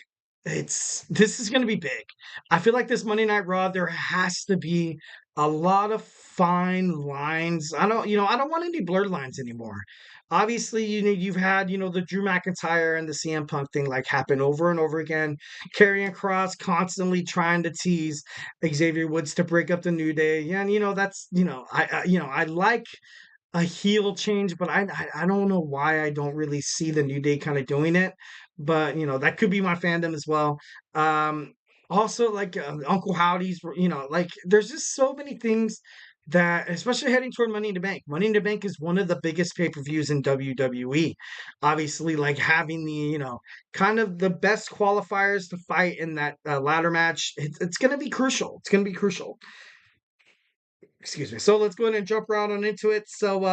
A: this is going to be big. I feel like this Monday Night Raw, there has to be a lot of fine lines. I don't want any blurred lines anymore. Obviously, you've had, the Drew McIntyre and the CM Punk thing like happen over and over again. Karrion Kross constantly trying to tease Xavier Woods to break up the New Day. Yeah, and that's, I like a heel change, but I don't know why I don't really see the New Day kind of doing it. But that could be my fandom as well. Also, like Uncle Howdy's, like there's just so many things that, especially heading toward Money in the Bank. Money in the Bank is one of the biggest pay-per-views in WWE. Obviously, like having the kind of the best qualifiers to fight in that ladder match, it's going to be crucial. It's going to be crucial. Excuse me. So let's go ahead and jump right on into it. So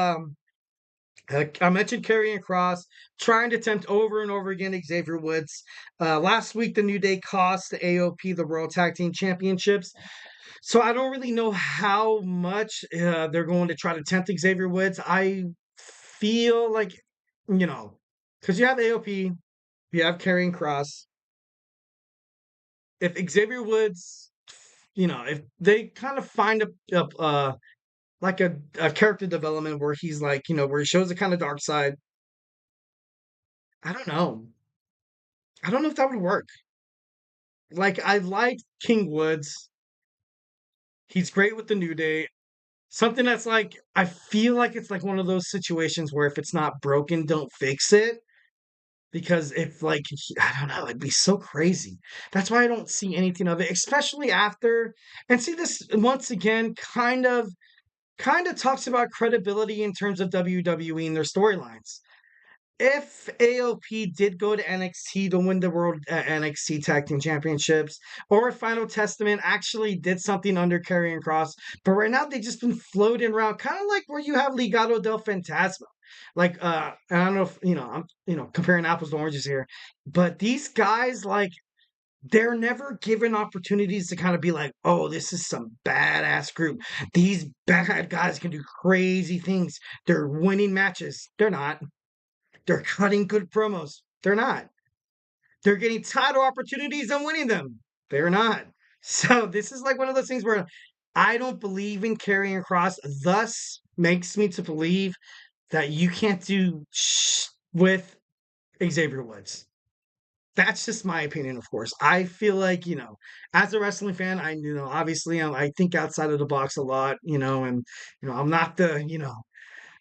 A: I mentioned Karrion Kross trying to tempt over and over again Xavier Woods. Last week, the New Day cost the AOP the World Tag Team Championships. So I don't really know how much they're going to try to tempt Xavier Woods. I feel like, because you have AOP, you have Karrion Kross. If Xavier Woods, if they kind of find like a character development where he's like, where he shows the kind of dark side. I don't know. I don't know if that would work. Like, I like King Woods. He's great with the New Day. Something that's like, I feel like it's like one of those situations where if it's not broken, don't fix it. Because if like, I don't know, it'd be so crazy. That's why I don't see anything of it, especially after, and see this once again, kind of talks about credibility in terms of WWE and their storylines. If AOP did go to NXT to win the World NXT Tag Team Championships, or if Final Testament actually did something under Karrion Kross, but right now they've just been floating around, kind of like where you have Legado del Fantasma. Like, and I don't know if, I'm, comparing apples to oranges here, but these guys, like, they're never given opportunities to kind of be like, oh, this is some badass group. These bad guys can do crazy things. They're winning matches. They're not. They're cutting good promos. They're not. They're getting title opportunities and winning them. They're not. So this is like one of those things where I don't believe in Karrion Kross. Thus makes me to believe that you can't do with Xavier Woods. That's just my opinion, of course. I feel like, as a wrestling fan, obviously I think outside of the box a lot, and, I'm not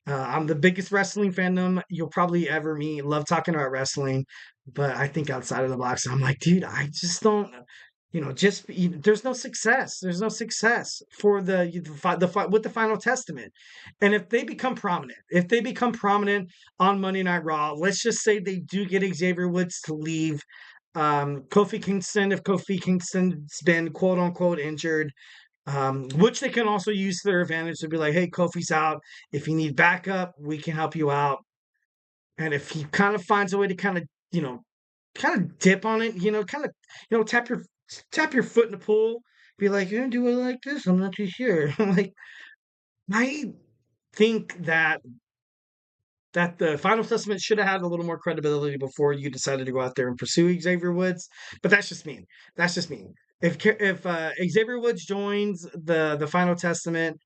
A: I'm the biggest wrestling fandom you'll probably ever meet. Love talking about wrestling, but I think outside of the box, I'm like, dude, I just don't, there's no success. There's no success for the with the Final Testament. And if they become prominent on Monday Night Raw, let's just say they do get Xavier Woods to leave. Kofi Kingston, if Kofi Kingston's been quote unquote injured, which they can also use to their advantage to be like, hey, Kofi's out. If you need backup, we can help you out. And if he kind of finds a way to kind of dip on it, kind of, tap your foot in the pool, be like, do it like this? I'm not too sure. Like, I think that the Final Testament should have had a little more credibility before you decided to go out there and pursue Xavier Woods. But that's just me. That's just me. If Xavier Woods joins the Final Testament,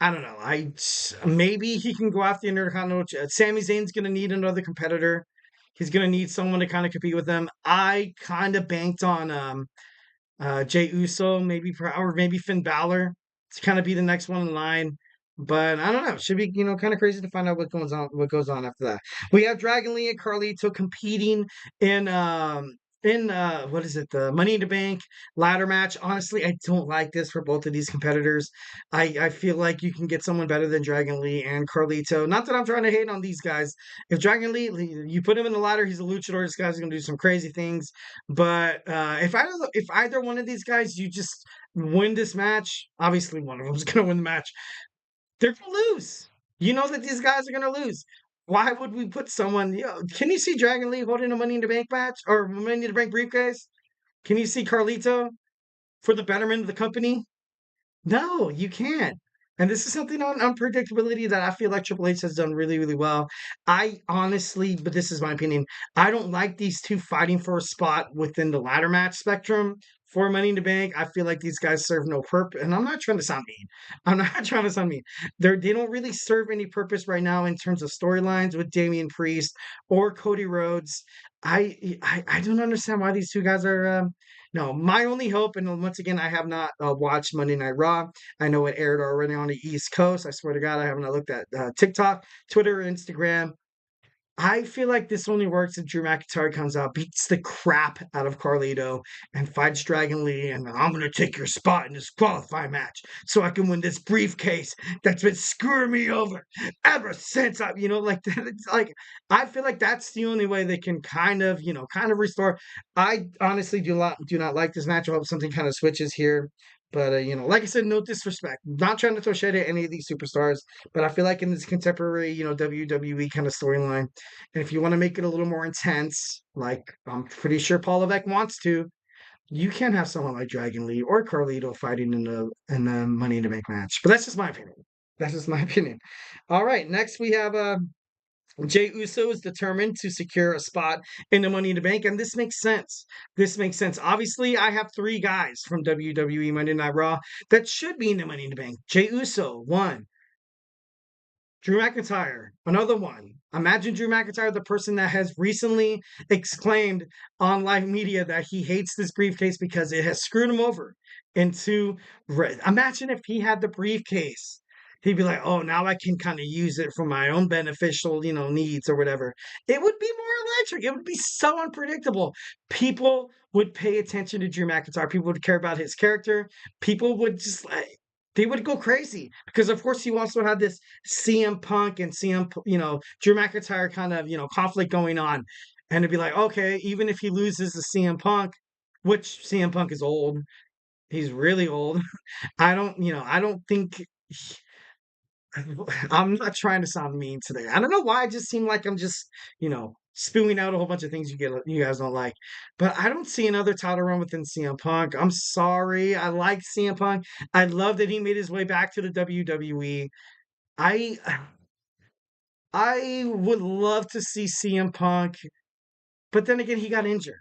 A: I don't know. Maybe he can go after the Intercontinental. Sami Zayn's going to need another competitor. He's going to need someone to kind of compete with them. I kind of banked on Jey Uso, or maybe Finn Balor to kind of be the next one in line. But I don't know. It should be, kind of crazy to find out what goes on after that. We have Dragon Lee and Carlito competing in what is it, the Money in the Bank ladder match. Honestly, I don't like this for both of these competitors. I feel like you can get someone better than Dragon Lee and Carlito. Not that I'm trying to hate on these guys. If Dragon Lee, you put him in the ladder, he's a luchador. This guy's gonna do some crazy things. But if either one of these guys, you just win this match, obviously one of them is gonna win the match. They're gonna lose. You know that these guys are gonna lose. Why would we put someone? Can you see Dragon Lee holding a Money in the Bank match or Money in the Bank briefcase? Can you see Carlito for the betterment of the company? No, you can't. And this is something on unpredictability that I feel like Triple H has done really, really well. I honestly, but this is my opinion, I don't like these two fighting for a spot within the ladder match spectrum for Money in the Bank. I feel like these guys serve no purpose. And I'm not trying to sound mean. I'm not trying to sound mean. They don't really serve any purpose right now in terms of storylines with Damian Priest or Cody Rhodes. I don't understand why these two guys are. No, my only hope, and once again, I have not watched Monday Night Raw. I know it aired already on the East Coast. I swear to God, I haven't looked at TikTok, Twitter, Instagram. I feel like this only works if Drew McIntyre comes out, beats the crap out of Carlito, and fights Dragon Lee, and I'm going to take your spot in this qualifying match so I can win this briefcase that's been screwing me over ever since I, like, it's like, I feel like that's the only way they can kind of restore. I honestly do not like this match. I hope something kind of switches here. But, like I said, no disrespect. Not trying to throw shade at any of these superstars, but I feel like in this contemporary, WWE kind of storyline, and if you want to make it a little more intense, like I'm pretty sure Paul Levesque wants to, you can't have someone like Dragon Lee or Carlito fighting in the Money in the Bank match. But that's just my opinion. That's just my opinion. All right, next we have Jey Uso is determined to secure a spot in the Money in the Bank, and this makes sense. This makes sense. Obviously, I have three guys from WWE Monday Night Raw that should be in the Money in the Bank. Jey Uso, one. Drew McIntyre, another one. Imagine Drew McIntyre, the person that has recently exclaimed on live media that he hates this briefcase because it has screwed him over. Imagine if he had the briefcase. He'd be like, oh, now I can kind of use it for my own beneficial, needs or whatever. It would be more electric. It would be so unpredictable. People would pay attention to Drew McIntyre. People would care about his character. People would just they would go crazy because, of course, you also had this CM Punk and Drew McIntyre kind of, conflict going on. And it'd be like, okay, even if he loses to CM Punk, which CM Punk is old, he's really old. I don't think I'm not trying to sound mean today. I don't know why. It just seemed like I'm just, spewing out a whole bunch of things you guys don't like. But I don't see another title run within CM Punk. I'm sorry. I like CM Punk. I love that he made his way back to the WWE. I I would love to see CM Punk, but then again, he got injured.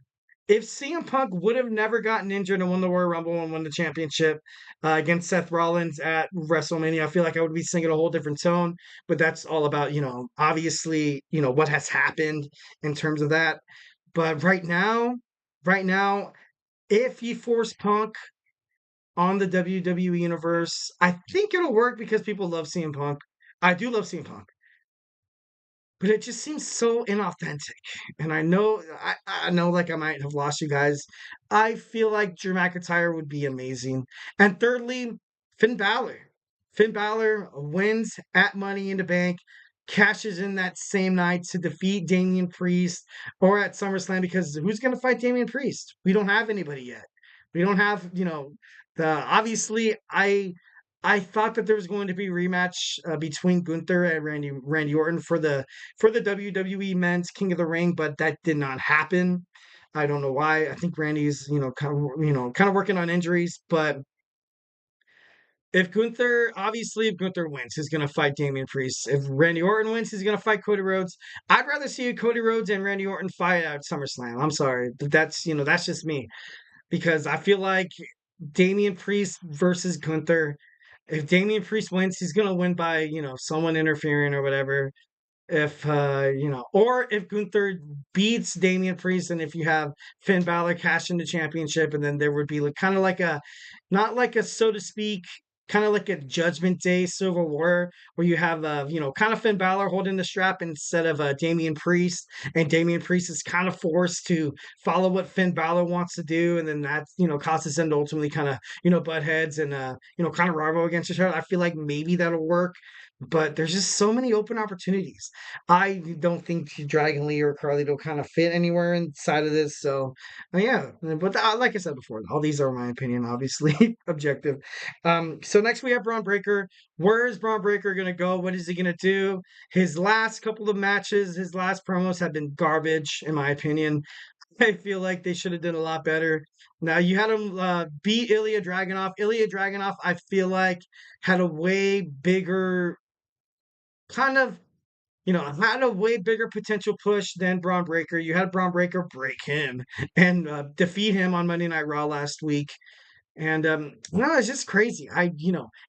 A: If CM Punk would have never gotten injured and won the Royal Rumble and won the championship against Seth Rollins at WrestleMania, I feel like I would be singing a whole different tone. But that's all about, obviously, what has happened in terms of that. But right now, if you force Punk on the WWE universe, I think it'll work because people love CM Punk. I do love CM Punk. But it just seems so inauthentic. And I know like I might have lost you guys. I feel like Drew McIntyre would be amazing. And thirdly, Finn Balor. Finn Balor wins at Money in the Bank, cashes in that same night to defeat Damian Priest or at SummerSlam because who's gonna fight Damian Priest? We don't have anybody yet. We don't have, the obviously I thought that there was going to be a rematch between Gunther and Randy Orton for the WWE Men's King of the Ring, but that did not happen. I don't know why. I think Randy's kind of working on injuries, but if Gunther wins, he's going to fight Damian Priest. If Randy Orton wins, he's going to fight Cody Rhodes. I'd rather see Cody Rhodes and Randy Orton fight at SummerSlam. I'm sorry, but that's just me because I feel like Damian Priest versus Gunther. If Damian Priest wins, he's gonna win by, someone interfering or whatever. Or if Gunther beats Damian Priest, and if you have Finn Balor cash in the championship, and then there would be like kind of like not like a so to speak, kind of like a Judgment Day Civil War, where you have kind of Finn Balor holding the strap instead of Damian Priest, and Damian Priest is kind of forced to follow what Finn Balor wants to do, and then that causes them to ultimately kind of butt heads and kind of rival against each other. I feel like maybe that'll work. But there's just so many open opportunities. I don't think Dragon Lee or Carlito kind of fit anywhere inside of this. So, yeah. But like I said before, all these are my opinion, obviously objective. So next we have Braun Breaker. Where is Braun Breaker going to go? What is he going to do? His last couple of matches, his last promos have been garbage, in my opinion. I feel like they should have done a lot better. Now you had him beat Ilya Dragunov. Ilya Dragunov, I feel like, had a way bigger kind of, had a way bigger potential push than Braun Breaker. You had Braun Breaker break him and defeat him on Monday Night Raw last week. And no, it's just crazy.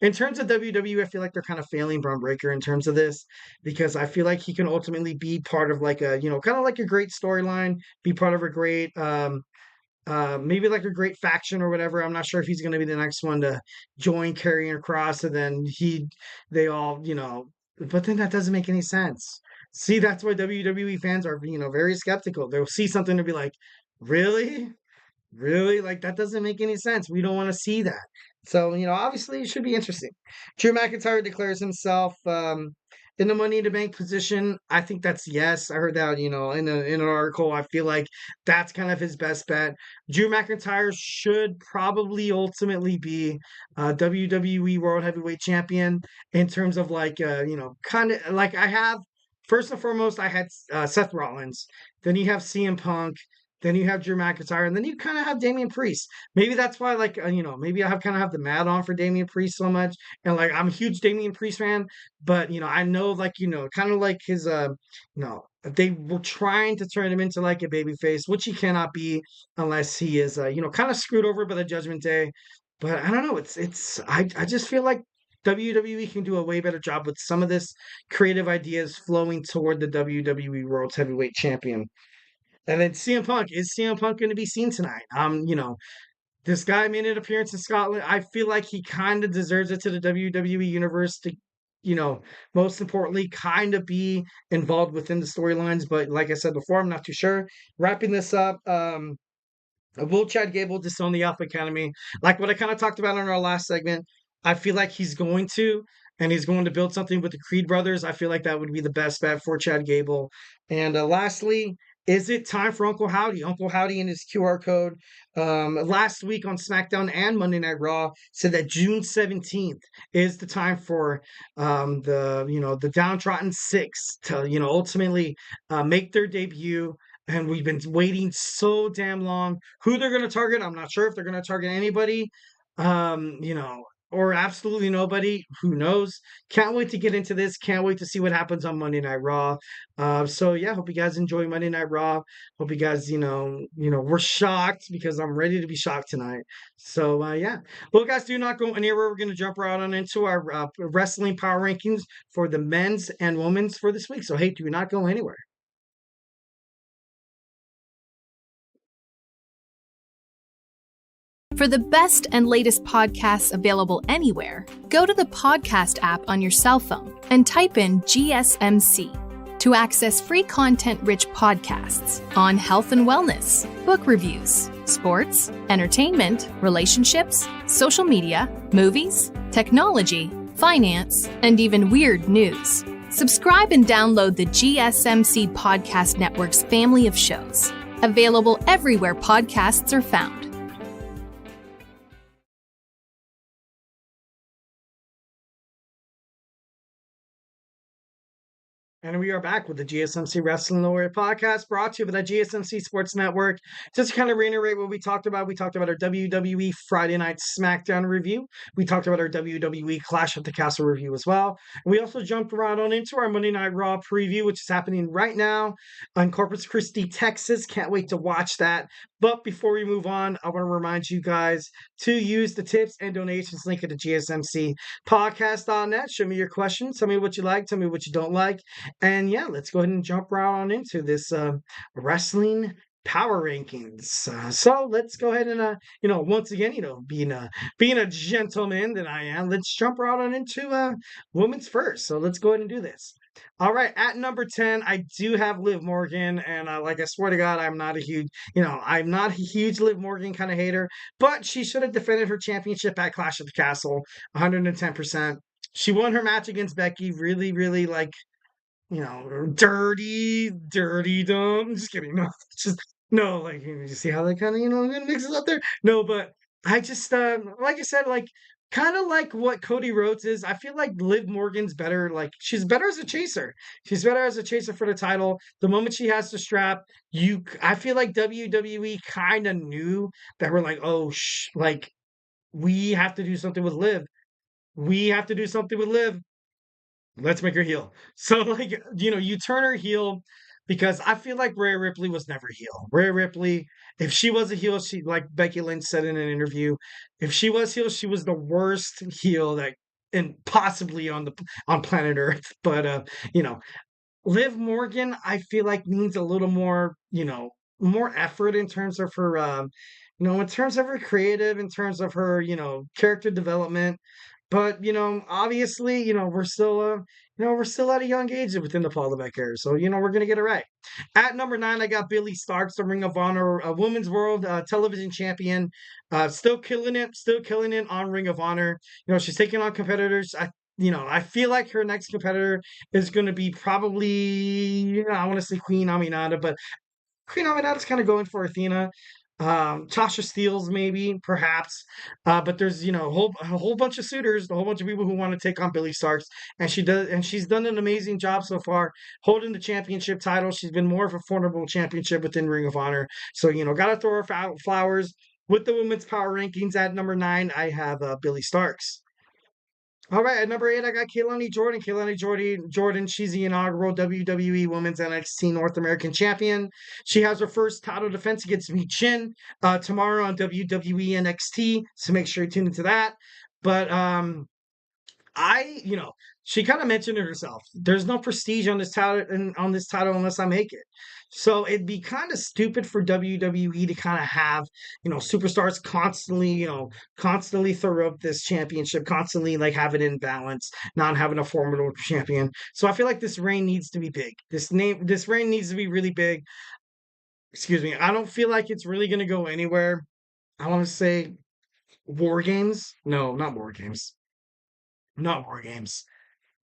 A: In terms of WWE, I feel like they're kind of failing Braun Breaker in terms of this because I feel like he can ultimately be part of like a, kind of like a great storyline, be part of a great maybe like a great faction or whatever. I'm not sure if he's going to be the next one to join Karrion Kross, and then they all, but then that doesn't make any sense. See, that's why WWE fans are, very skeptical. They'll see something to be like, really? Really? Like, that doesn't make any sense. We don't want to see that. So, obviously it should be interesting. Drew McIntyre declares himself in the Money in the Bank position. I think that's yes. I heard that, in an article. I feel like that's kind of his best bet. Drew McIntyre should probably ultimately be WWE World Heavyweight Champion in terms of like, kind of like I have, first and foremost, I had Seth Rollins. Then you have CM Punk. Then you have Drew McIntyre, and then you kind of have Damian Priest. Maybe that's why, like, maybe I have kind of have the mad on for Damian Priest so much, and like I'm a huge Damian Priest fan, but I know, like, kind of like his, they were trying to turn him into like a baby face, which he cannot be unless he is, kind of screwed over by the Judgment Day. But I don't know. I just feel like WWE can do a way better job with some of this creative ideas flowing toward the WWE World Heavyweight Champion. And then CM Punk. Is CM Punk going to be seen tonight? This guy made an appearance in Scotland. I feel like he kind of deserves it to the WWE universe to, most importantly, kind of be involved within the storylines. But like I said before, I'm not too sure. Wrapping this up, will Chad Gable disown the Alpha Academy? Like what I kind of talked about in our last segment, I feel like he's going to, and he's going to build something with the Creed brothers. I feel like that would be the best bet for Chad Gable. And lastly, is it time for Uncle Howdy? Uncle Howdy and his QR code last week on SmackDown and Monday Night Raw said that June 17th is the time for the downtrodden six to ultimately make their debut. And we've been waiting so damn long. Who they're going to target, I'm not sure if they're going to target anybody, or absolutely nobody. Who knows? Can't wait to get into this. Can't wait to see what happens on Monday Night Raw. So yeah, hope you guys enjoy Monday Night Raw. Hope you guys, we're shocked because I'm ready to be shocked tonight. So yeah, well, guys, do not go anywhere. We're going to jump right on into our wrestling power rankings for the men's and women's for this week. So hey, do not go anywhere.
E: For the best and latest podcasts available anywhere, go to the podcast app on your cell phone and type in GSMC to access free content-rich podcasts on health and wellness, book reviews, sports, entertainment, relationships, social media, movies, technology, finance, and even weird news. Subscribe and download the GSMC Podcast Network's family of shows, available everywhere podcasts are found.
A: And we are back with the GSMC Wrestling Laureate podcast brought to you by the GSMC Sports Network. Just to kind of reiterate what we talked about our WWE Friday Night Smackdown review. We talked about our WWE Clash at the Castle review as well. And we also jumped right on into our Monday Night Raw preview, which is happening right now in Corpus Christi, Texas. Can't wait to watch that. But before we move on, I want to remind you guys to use the tips and donations link at the GSMCpodcast.net. Show me your questions. Tell me what you like. Tell me what you don't like. And yeah, let's go ahead and jump right on into this wrestling power rankings. So let's go ahead and once again, being a gentleman that I am, let's jump right on into women's first. So let's go ahead and do this. All right, at number 10, I do have Liv Morgan, and like I swear to God, I'm not a huge Liv Morgan kind of hater, but she should have defended her championship at Clash of the Castle, 110%. She won her match against Becky, really, really like. Dirty dumb. Just kidding. No, just no. Like you see how they kind of mix it up there. No, but I just like I said, like kind of like what Cody Rhodes is. I feel like Liv Morgan's better. Like she's better as a chaser. She's better as a chaser for the title. The moment she has the strap, I feel like WWE kind of knew that we're like, oh, like we have to do something with Liv. We have to do something with Liv. Let's make her heel. So like, you turn her heel because I feel like Rhea Ripley was never heel. Rhea Ripley, if she was a heel, she like Becky Lynch said in an interview, if she was heel, she was the worst heel that and possibly on planet Earth. But you know, Liv Morgan, I feel like needs a little more, more effort in terms of her in terms of her creative, in terms of her, character development. But, obviously, we're still at a young age within the Paul Levesque era. So, we're going to get it right. At number 9, I got Billie Starkz, the Ring of Honor Women's World Television Champion. Still killing it on Ring of Honor. She's taking on competitors. I feel like her next competitor is going to be probably, I want to say Queen Aminata, but Queen Aminata's kind of going for Athena. Tasha Steeles, maybe, perhaps. But there's, a whole bunch of suitors, a whole bunch of people who want to take on Billie Starkz. And she's done an amazing job so far holding the championship title. She's been more of a formidable championship within Ring of Honor. So, gotta throw her flowers. With the women's power rankings at number 9, I have Billie Starkz. All right, at number 8, I got Kaylani Jordan. Jordan, she's the inaugural WWE Women's NXT North American Champion. She has her first title defense against Mi Chin tomorrow on WWE NXT, so make sure you tune into that. But she kind of mentioned it herself. There's no prestige on this title unless I make it. So it'd be kind of stupid for WWE to kind of have, superstars constantly throw up this championship, constantly like have it in balance, not having a formidable champion. So I feel like this reign needs to be big. This reign needs to be really big. Excuse me. I don't feel like it's really going to go anywhere. I want to say War Games. No, not War Games. Not War Games.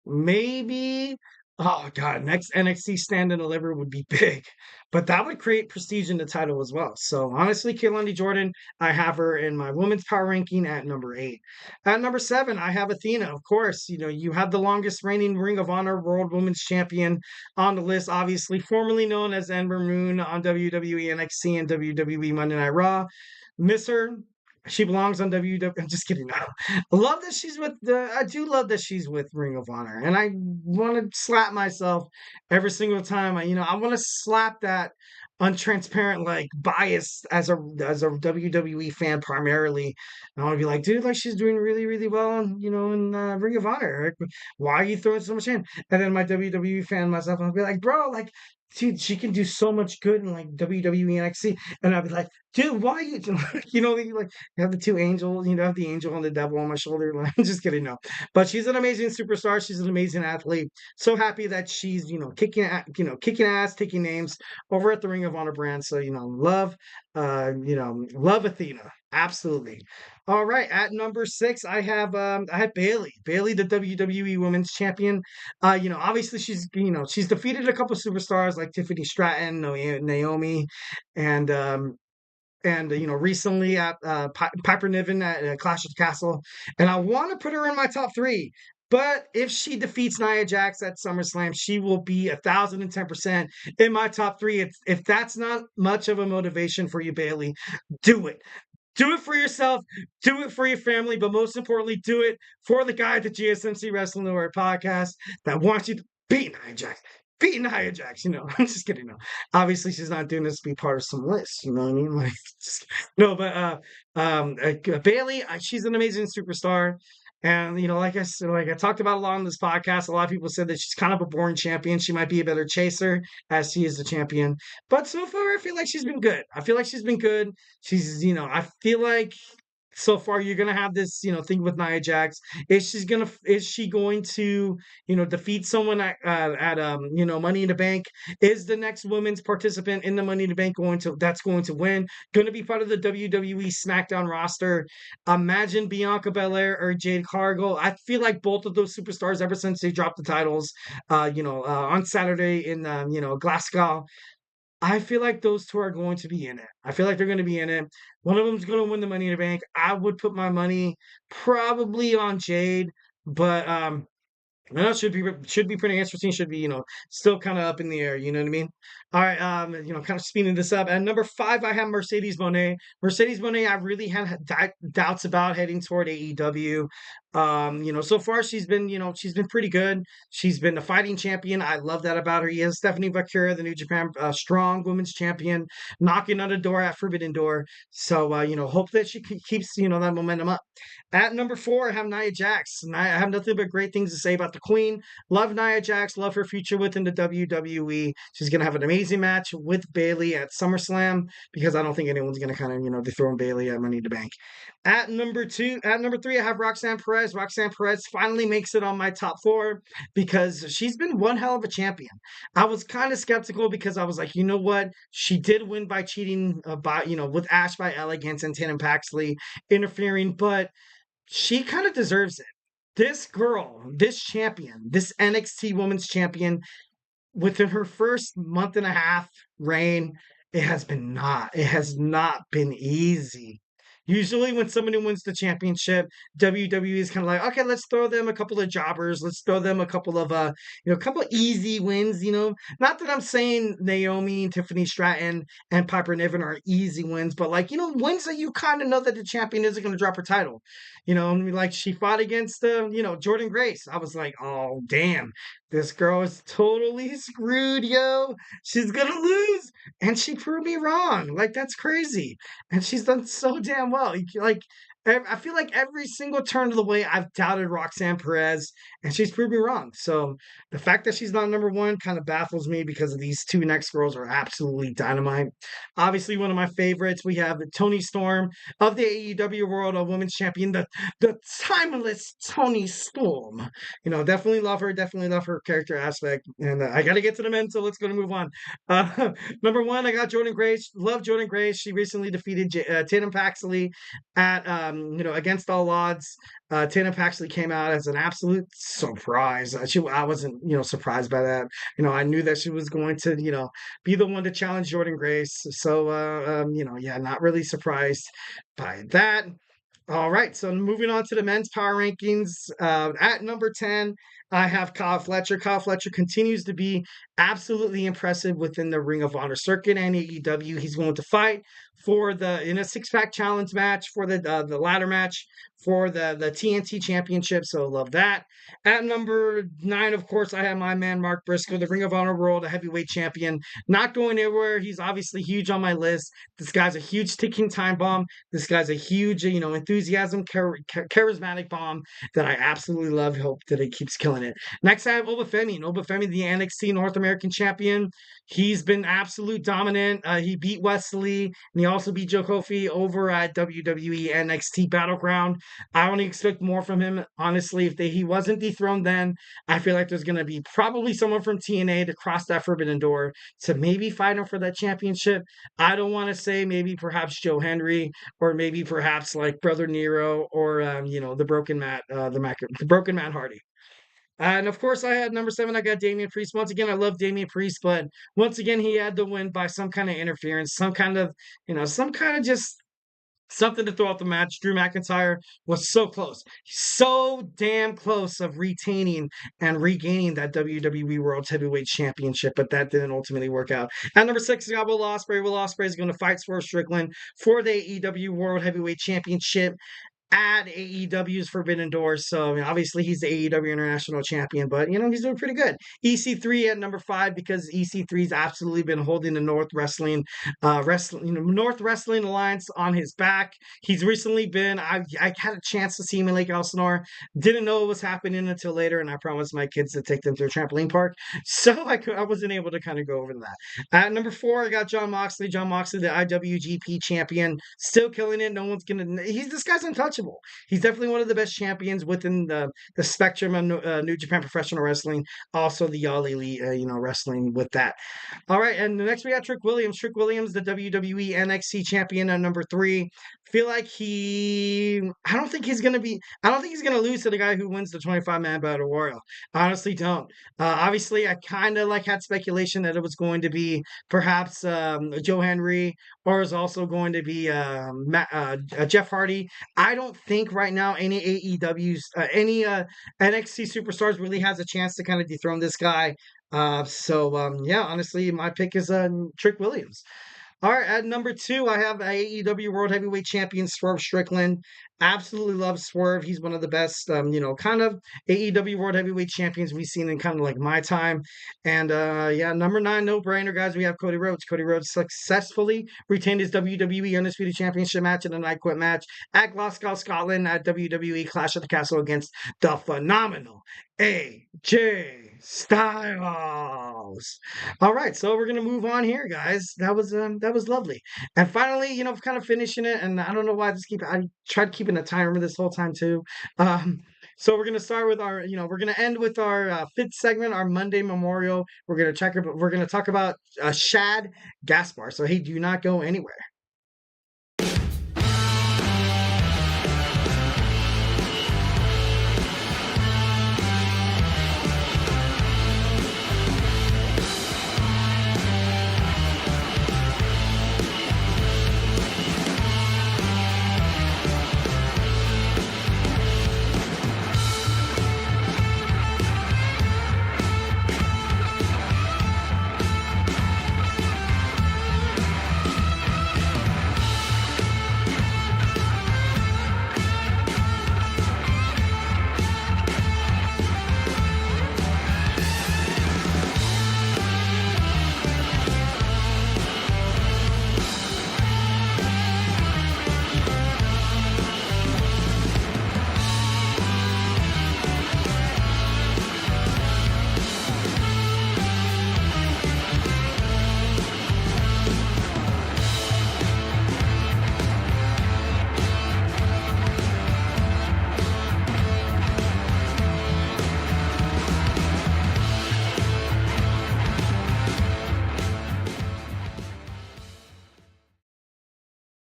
A: Maybe, oh God, next NXT Stand and Deliver would be big, but that would create prestige in the title as well. So honestly, Kaylani Jordan, I have her in my women's power ranking at number 8. At number 7, I have Athena. Of course, you have the longest reigning Ring of Honor World Women's Champion on the list, obviously formerly known as Ember Moon on WWE NXT and WWE Monday Night Raw. Miss her. She belongs on WWE. I'm just kidding. I love that she's with I do love that she's with Ring of Honor, and I want to slap myself every single time. I want to slap that untransparent like bias as a WWE fan primarily. And I want to be like, dude, like she's doing really really well, in Ring of Honor. Like, why are you throwing so much in? And then my WWE fan myself, I'll be like, bro, like. Dude, she can do so much good in like WWE NXT, and I'd be like, dude, why are you, like you have the two angels, have the angel and the devil on my shoulder. Like, I'm just kidding, no. But she's an amazing superstar. She's an amazing athlete. So happy that she's, kicking ass, taking names over at the Ring of Honor brand. So, love Athena. Absolutely. All right. At number 6, I have Bayley. Bayley, the WWE Women's Champion. Obviously she's defeated a couple superstars like Tiffany Stratton, Naomi, and recently at Piper Niven at Clash of the Castle. And I want to put her in my top 3. But if she defeats Nia Jax at SummerSlam, she will be 1,010% in my top 3. If that's not much of a motivation for you, Bayley, do it. Do it for yourself. Do it for your family. But most importantly, do it for the guy at the GSMC Wrestling Laureate podcast that wants you to beat Nia Jax. Beat Nia Jax, I'm just kidding. No, obviously she's not doing this to be part of some list. You know what I mean? Like, no, but Bayley, she's an amazing superstar. And like I said, like I talked about a lot on this podcast, a lot of people said that she's kind of a boring champion. She might be a better chaser as she is the champion. But so far, I feel like she's been good. She's, I feel like so far you're gonna have this, thing with Nia Jax. Is she going to, defeat someone at Money in the Bank? Is the next women's participant in the Money in the Bank going to win? Going to be part of the WWE Smackdown roster? Imagine Bianca Belair or Jade Cargill. I feel like both of those superstars, ever since they dropped the titles, on Saturday in Glasgow. I feel like those two are going to be in it. I feel like they're going to be in it. One of them's going to win the Money in the Bank. I would put my money probably on Jade, but no, it should be pretty interesting. Should be, still kind of up in the air. You know what I mean? All right. Kind of speeding this up. At number 5, I have Mercedes Moné. Mercedes Moné, I really had doubts about heading toward AEW. So far she's been pretty good. She's been the fighting champion. I love that about her. He is Stephanie Bakura, the New Japan Strong Women's Champion, knocking on the door at Forbidden Door. So hope that she keeps that momentum up. At number 4, I have Nia Jax. I have nothing but great things to say about the Queen. Love Nia Jax. Love her future within the WWE. She's going to have an amazing match with Bayley at SummerSlam because I don't think anyone's going to kind of, dethrone Bayley at Money in the Bank. At number 3, I have Roxanne Perez. Roxanne Perez finally makes it on my top 4 because she's been one hell of a champion. I was kind of skeptical because I was like, you know what? She did win by cheating, with Ash by Elegance and Tatum Paxley interfering, but she kind of deserves it. This girl, this champion, this NXT Women's Champion, within her first month and a half reign, it has not been easy. Usually when somebody wins the championship, WWE is kind of like, okay, let's throw them a couple of jobbers. Let's throw them a couple of, couple of easy wins, Not that I'm saying Naomi and Tiffany Stratton and Piper Niven are easy wins, but wins that you kind of know that the champion isn't going to drop her title. Like she fought against, Jordan Grace. I was like, oh, damn. This girl is totally screwed, yo. She's going to lose. And she proved me wrong. Like, that's crazy. And she's done so damn well. I feel like every single turn of the way I've doubted Roxanne Perez, and she's proved me wrong. So the fact that she's not number 1 kind of baffles me because of these 2 next girls are absolutely dynamite. Obviously, one of my favorites, we have Toni Storm of the AEW World Women's Champion, the timeless Toni Storm. Definitely love her. Definitely love her character aspect. And I got to get to the men, so let's go to move on. Number 1, I got Jordan Grace. Love Jordan Grace. She recently defeated Tatum Paxley at against all odds. Tatum Paxley came out as an absolute surprise. I wasn't, surprised by that. I knew that she was going to, be the one to challenge Jordan Grace. So, not really surprised by that. All right, so moving on to the men's power rankings. At number 10, I have Kyle Fletcher. Kyle Fletcher continues to be absolutely impressive within the Ring of Honor circuit and AEW. He's going to fight in a 6-pack challenge match for the ladder match for the TNT Championship. So love that. At number 9, of course, I have my man Mark Briscoe, the Ring of Honor World Heavyweight Champion. Not going anywhere. He's obviously huge on my list. This guy's a huge ticking time bomb. This guy's a huge, enthusiasm, charismatic bomb that I absolutely love. Hope that he keeps killing it. Next, I have Obafemi. Obafemi, the NXT North American Champion. He's been absolute dominant. He beat Wesley, and he also beat Joe Kofi over at WWE NXT Battleground. I only expect more from him, honestly. If he wasn't dethroned then, I feel like there's going to be probably someone from TNA to cross that forbidden door to maybe fight him for that championship. I don't want to say maybe perhaps Joe Henry or maybe perhaps like Brother Nero or, the Broken Matt, the Broken Matt Hardy. And of course, I had number 7. I got Damian Priest. Once again, I love Damian Priest, but once again, he had to win by some kind of interference, some kind of just something to throw out the match. Drew McIntyre was so close, so damn close of retaining and regaining that WWE World Heavyweight Championship, but that didn't ultimately work out. At number 6, I got Will Ospreay. Will Ospreay is going to fight Swerve Strickland for the AEW World Heavyweight Championship at AEW's Forbidden Door. So obviously he's the AEW International Champion, but he's doing pretty good. EC3 at number 5 because EC3's absolutely been holding the North Wrestling Alliance on his back. He's recently been. I had a chance to see him in Lake Elsinore. Didn't know what was happening until later, and I promised my kids to take them to a trampoline park, so I wasn't able to kind of go over that. At number 4, I got Jon Moxley. Jon Moxley, the IWGP Champion, still killing it. No one's gonna. This guy's untouchable. He's definitely one of the best champions within the spectrum of New Japan Professional Wrestling. Also, the All Elite, wrestling with that. All right, and the next we got Trick Williams. Trick Williams, the WWE NXT Champion at number 3. feel like I don't think he's gonna lose to the guy who wins the 25-man battle royal. I honestly don't. Obviously, I kind of like had speculation that it was going to be perhaps Joe Henry, or is also going to be Jeff Hardy. I don't think right now any any NXT superstars really has a chance to kind of dethrone this guy. Yeah, honestly, my pick is Trick Williams. All right, at number two, I have AEW World Heavyweight Champion Swerve Strickland. Absolutely love Swerve. He's one of the best, kind of AEW World Heavyweight Champions we've seen in kind of like my time. And yeah, number nine, no brainer, guys. We have Cody Rhodes. Cody Rhodes successfully retained his WWE Undisputed Championship match in a night quit match at Glasgow, Scotland, at WWE Clash at the Castle against the phenomenal AJ Styles. All right, so we're gonna move on here, guys. That was lovely. And finally, kind of finishing it, and I don't know why I tried keeping a timer this whole time too. So we're gonna start with we're gonna end with our fifth segment, our Monday Memorial. We're gonna talk about Shad Gaspard. So hey, do not go anywhere.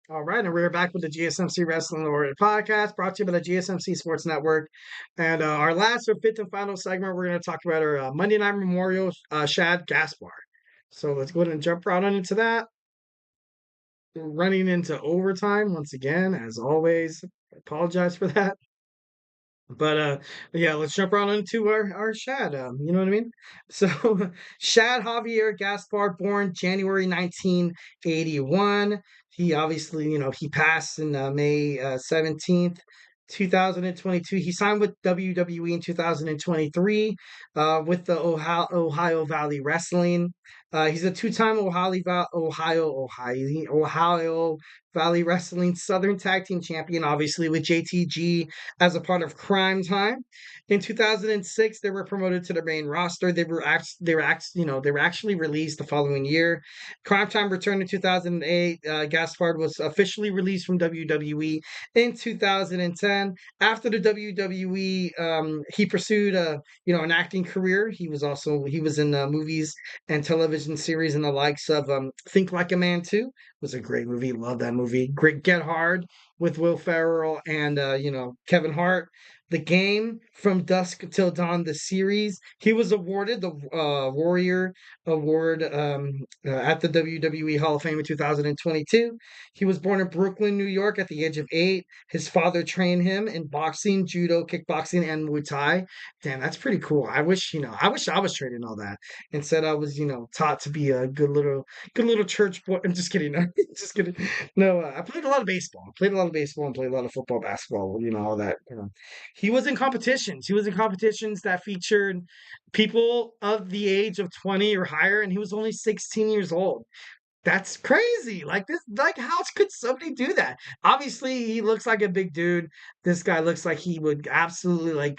A: All right, and we're back with the GSMC Wrestling Laureate podcast, brought to you by the GSMC Sports Network. And our last or fifth and final segment, we're going to talk about our Monday Night Memorial, Shad Gaspard. So let's go ahead and jump right on into that. Running into overtime once again, as always. I apologize for that. But yeah, let's jump right into our Shad. You know what I mean? So Shad Javier Gaspard, born January 1981. He obviously, he passed in May 17th. 2022. He signed with WWE in 2023 with the Ohio Valley Wrestling. He's a two-time Ohio Valley Wrestling Southern Tag Team Champion, obviously with JTG as a part of Crime Time. In 2006, they were promoted to the main roster. They were actually released the following year. Crime Time returned in 2008. Gaspard was officially released from WWE in 2010. After the WWE, he pursued an acting career. He was in movies and television series and the likes of Think Like a Man 2 was a great movie. Love that movie. Great Get Hard with Will Ferrell and Kevin Hart. The Game, From Dusk Till Dawn, the series. He was awarded the Warrior Award at the WWE Hall of Fame in 2022. He was born in Brooklyn, New York at the age of 8. His father trained him in boxing, judo, kickboxing, and Muay Thai. Damn, that's pretty cool. I wish I was trained in all that. Instead, I was, taught to be a good little church boy. I'm just kidding. No, just kidding. No, I played a lot of baseball. And played a lot of football, basketball, all that, He was in competitions. He was in competitions that featured people of the age of 20 or higher, and he was only 16 years old. That's crazy. How could somebody do that? Obviously, he looks like a big dude. This guy looks like he would absolutely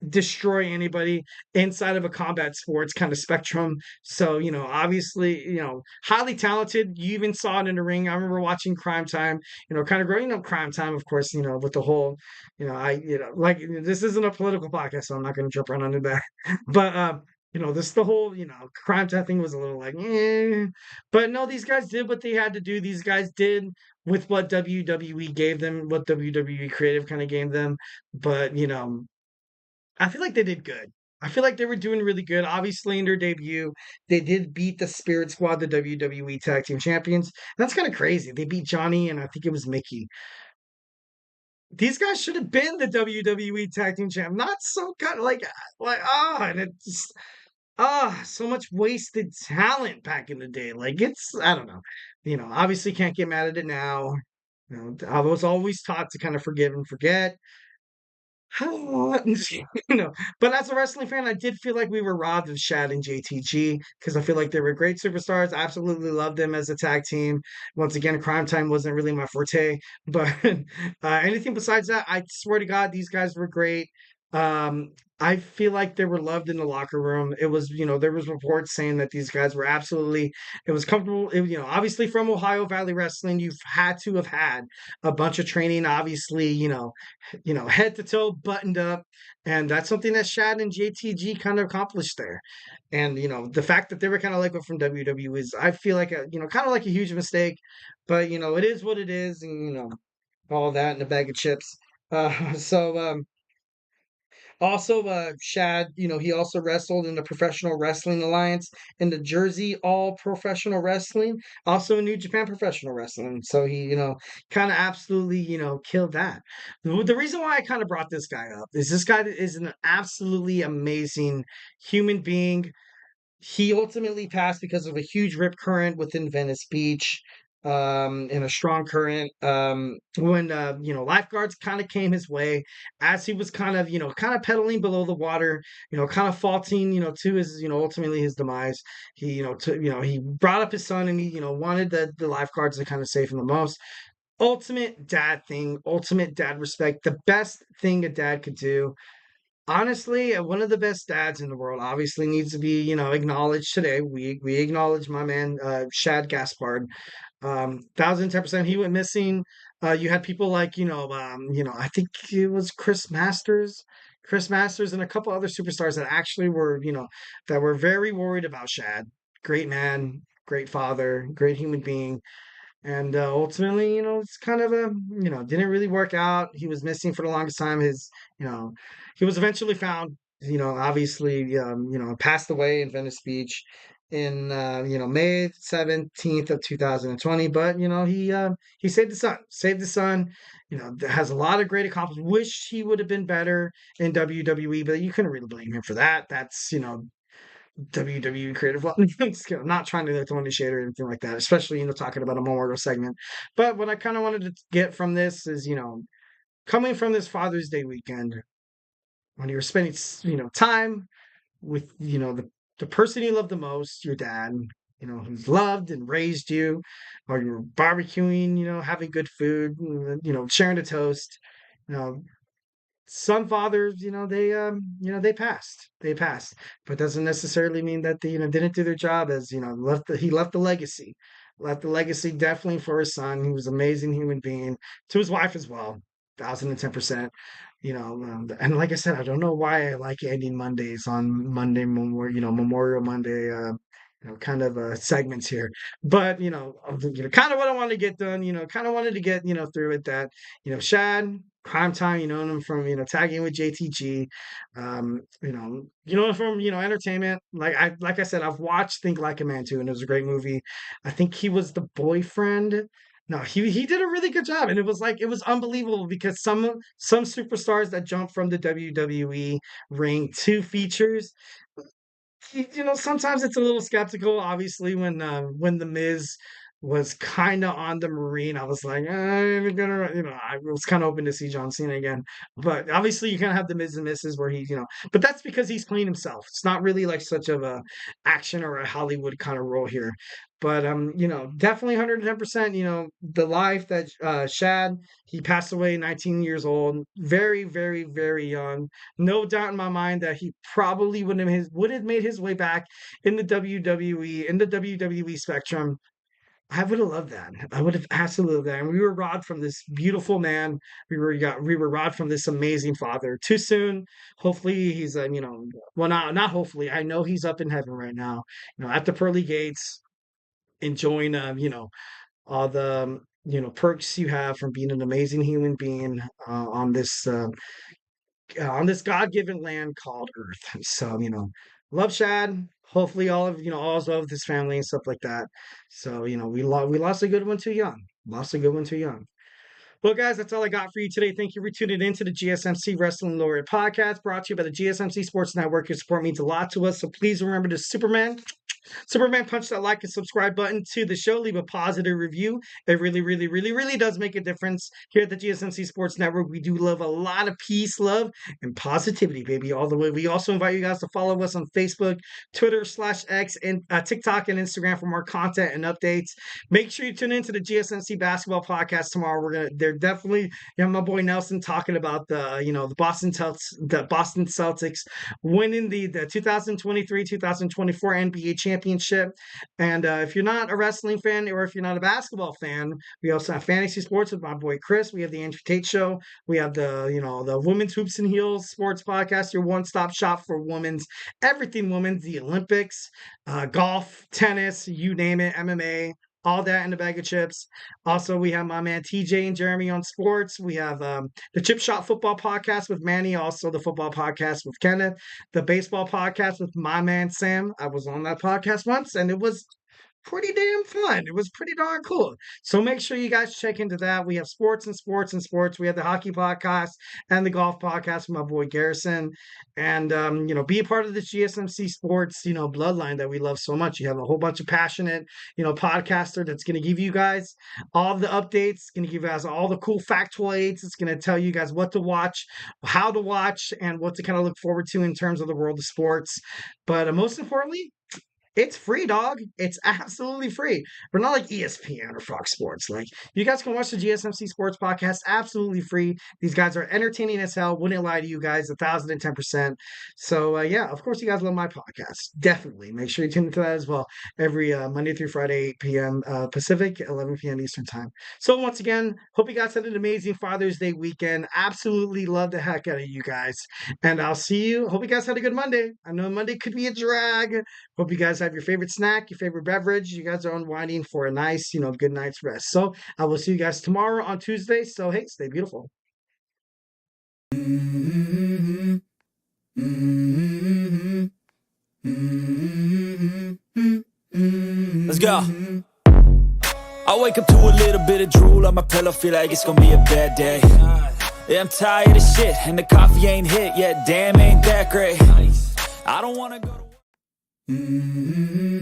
A: destroy anybody inside of a combat sports kind of spectrum. So, obviously, highly talented. You even saw it in the ring. I remember watching Crime Time, kind of growing up Crime Time, of course, with the whole, this isn't a political podcast, so I'm not going to jump right onto that. But This the whole, crime time thing was a little like, eh. But no, these guys did what they had to do. These guys did with what WWE gave them, what WWE Creative kind of gave them. But, I feel like they did good. I feel like they were doing really good. Obviously, in their debut, they did beat the Spirit Squad, the WWE Tag Team Champions. That's kind of crazy. They beat Johnny and I think it was Mickey. These guys should have been the WWE Tag Team Champ, not some kind of and it's so much wasted talent back in the day. Like I don't know. Obviously can't get mad at it now. I was always taught to kind of forgive and forget. you but as a wrestling fan, I did feel like we were robbed of Shad and JTG because I feel like they were great superstars. I absolutely loved them as a tag team. Once again, Crime Time wasn't really my forte, but anything besides that, I swear to God, these guys were great. Um, I feel like they were loved in the locker room. It was, there was reports saying that these guys were absolutely, it was comfortable. Obviously from Ohio Valley Wrestling, you've had to have had a bunch of training. Obviously, head to toe buttoned up. And that's something that Shad and JTG kind of accomplished there. And, the fact that they were kind of like from WWE is, I feel like, kind of like a huge mistake. But, it is what it is. And, all that in a bag of chips. Also, Shad, he also wrestled in the Professional Wrestling Alliance in the Jersey All Professional Wrestling, also in New Japan Professional Wrestling. So he, kind of absolutely, killed that. The reason why I kind of brought this guy up is this guy is an absolutely amazing human being. He ultimately passed because of a huge rip current within Venice Beach, in a strong current. When lifeguards kind of came his way as he was kind of pedaling below the water, kind of faulting, to his, ultimately his demise. He, he brought up his son and he, wanted the lifeguards to kind of save him the most. Ultimate dad thing, ultimate dad respect, the best thing a dad could do. Honestly, one of the best dads in the world obviously needs to be, acknowledged today. We acknowledge my man, Shad Gaspard. 1010%. He went missing. You had people like, I think it was Chris Masters, and a couple other superstars that actually were, that were very worried about Shad. Great man, great father, great human being. And ultimately, it's kind of didn't really work out. He was missing for the longest time. You know, he was eventually found, obviously, passed away in Venice Beach in, May 17th of 2020. But, he saved the son, has a lot of great accomplishments. Wish he would have been better in WWE, but you couldn't really blame him for that. That's, WWE creative. Well, I'm not trying to throw any shade or anything like that, especially talking about a memorial segment. But what I kind of wanted to get from this is, coming from this Father's Day weekend, when you're spending time with the person you love the most, your dad, who's loved and raised you, or you're barbecuing, having good food, sharing a toast, you know, some fathers, they passed. They passed. But doesn't necessarily mean that they, didn't do their job as, he left the legacy. Left the legacy definitely for his son, who was an amazing human being, to his wife as well. 1010%. And like I said, I don't know why I like ending Mondays on Memorial Monday, kind of segments here. But kind of what I wanted to get done. Kind of wanted to get through it that Shad, Crime Time, him from tagging with JTG, him from entertainment. Like I said, I've watched Think Like a Man too, and it was a great movie. I think he was the boyfriend. No, he did a really good job, and it was unbelievable because some superstars that jump from the WWE ring to features, sometimes it's a little skeptical. Obviously, when the Miz was kind of on the Marine, I was like, I'm gonna, I was kind of hoping to see John Cena again. But obviously, you kind of have the Miz and Misses where he, but that's because he's playing himself. It's not really like such of a action or a Hollywood kind of role here. But definitely 110%. The life that Shad, he passed away 19 years old, very, very, very young. No doubt in my mind that he probably would have made his way back in the WWE spectrum I would have loved that. I would have absolutely loved that. And we were robbed from this beautiful man. We were robbed from this amazing father too soon. Hopefully he's well, not hopefully. I know he's up in heaven right now, at the pearly gates, enjoying all the perks you have from being an amazing human being on this God-given land called Earth. So, love Shad. Hopefully all's well with his family and stuff like that. So, we lost a good one too young. Lost a good one too young. Well, guys, that's all I got for you today. Thank you for tuning in to the GSMC Wrestling Laureate podcast, brought to you by the GSMC Sports Network. Your support means a lot to us, so please remember to Superman punch that like and subscribe button to the show. Leave a positive review. It really, really, really, really does make a difference. Here at the GSMC Sports Network, we do love a lot of peace, love, and positivity, baby, all the way. We also invite you guys to follow us on Facebook, Twitter /X, and TikTok and Instagram for more content and updates. Make sure you tune into the GSMC basketball podcast tomorrow. They're definitely, my boy Nelson talking about the Boston Celtics winning the 2023-2024 NBA championship. And if you're not a wrestling fan, or if you're not a basketball fan, we also have fantasy sports with my boy Chris. We have the Andrew Tate Show. We have the Women's Hoops and Heels Sports Podcast, your one-stop shop for everything women's, the Olympics, golf, tennis, you name it, MMA, all that in a bag of chips. Also, we have my man TJ and Jeremy on sports. We have the Chip Shot Football Podcast with Manny, also the football podcast with Kenneth, the baseball podcast with my man Sam. I was on that podcast once, and it was pretty damn fun. It was pretty darn cool. So make sure you guys check into that. We have sports and sports and sports. We have the hockey podcast and the golf podcast with my boy Garrison. And, be a part of this GSMC Sports, bloodline that we love so much. You have a whole bunch of passionate, podcaster that's going to give you guys all the updates, going to give you guys all the cool factoids. It's going to tell you guys what to watch, how to watch, and what to kind of look forward to in terms of the world of sports. But most importantly, it's free, dog. It's absolutely free. We're not like ESPN or Fox Sports. Like, you guys can watch the GSMC Sports Podcast absolutely free. These guys are entertaining as hell. Wouldn't lie to you guys, 1,010%. So, of course, you guys love my podcast. Definitely. Make sure you tune into that as well. Every Monday through Friday, 8 p.m. Pacific, 11 p.m. Eastern Time. So, once again, hope you guys had an amazing Father's Day weekend. Absolutely love the heck out of you guys. And I'll see you. Hope you guys had a good Monday. I know Monday could be a drag. Hope you guys have your favorite snack, your favorite beverage. You guys are unwinding for a nice, good night's rest. So I will see you guys tomorrow on Tuesday. So, hey, stay beautiful.
C: Let's go. I wake up to a little bit of drool on my pillow, feel like it's gonna be a bad day. Yeah, I'm tired of shit, and the coffee ain't hit yet. Damn, ain't that great. I don't wanna go to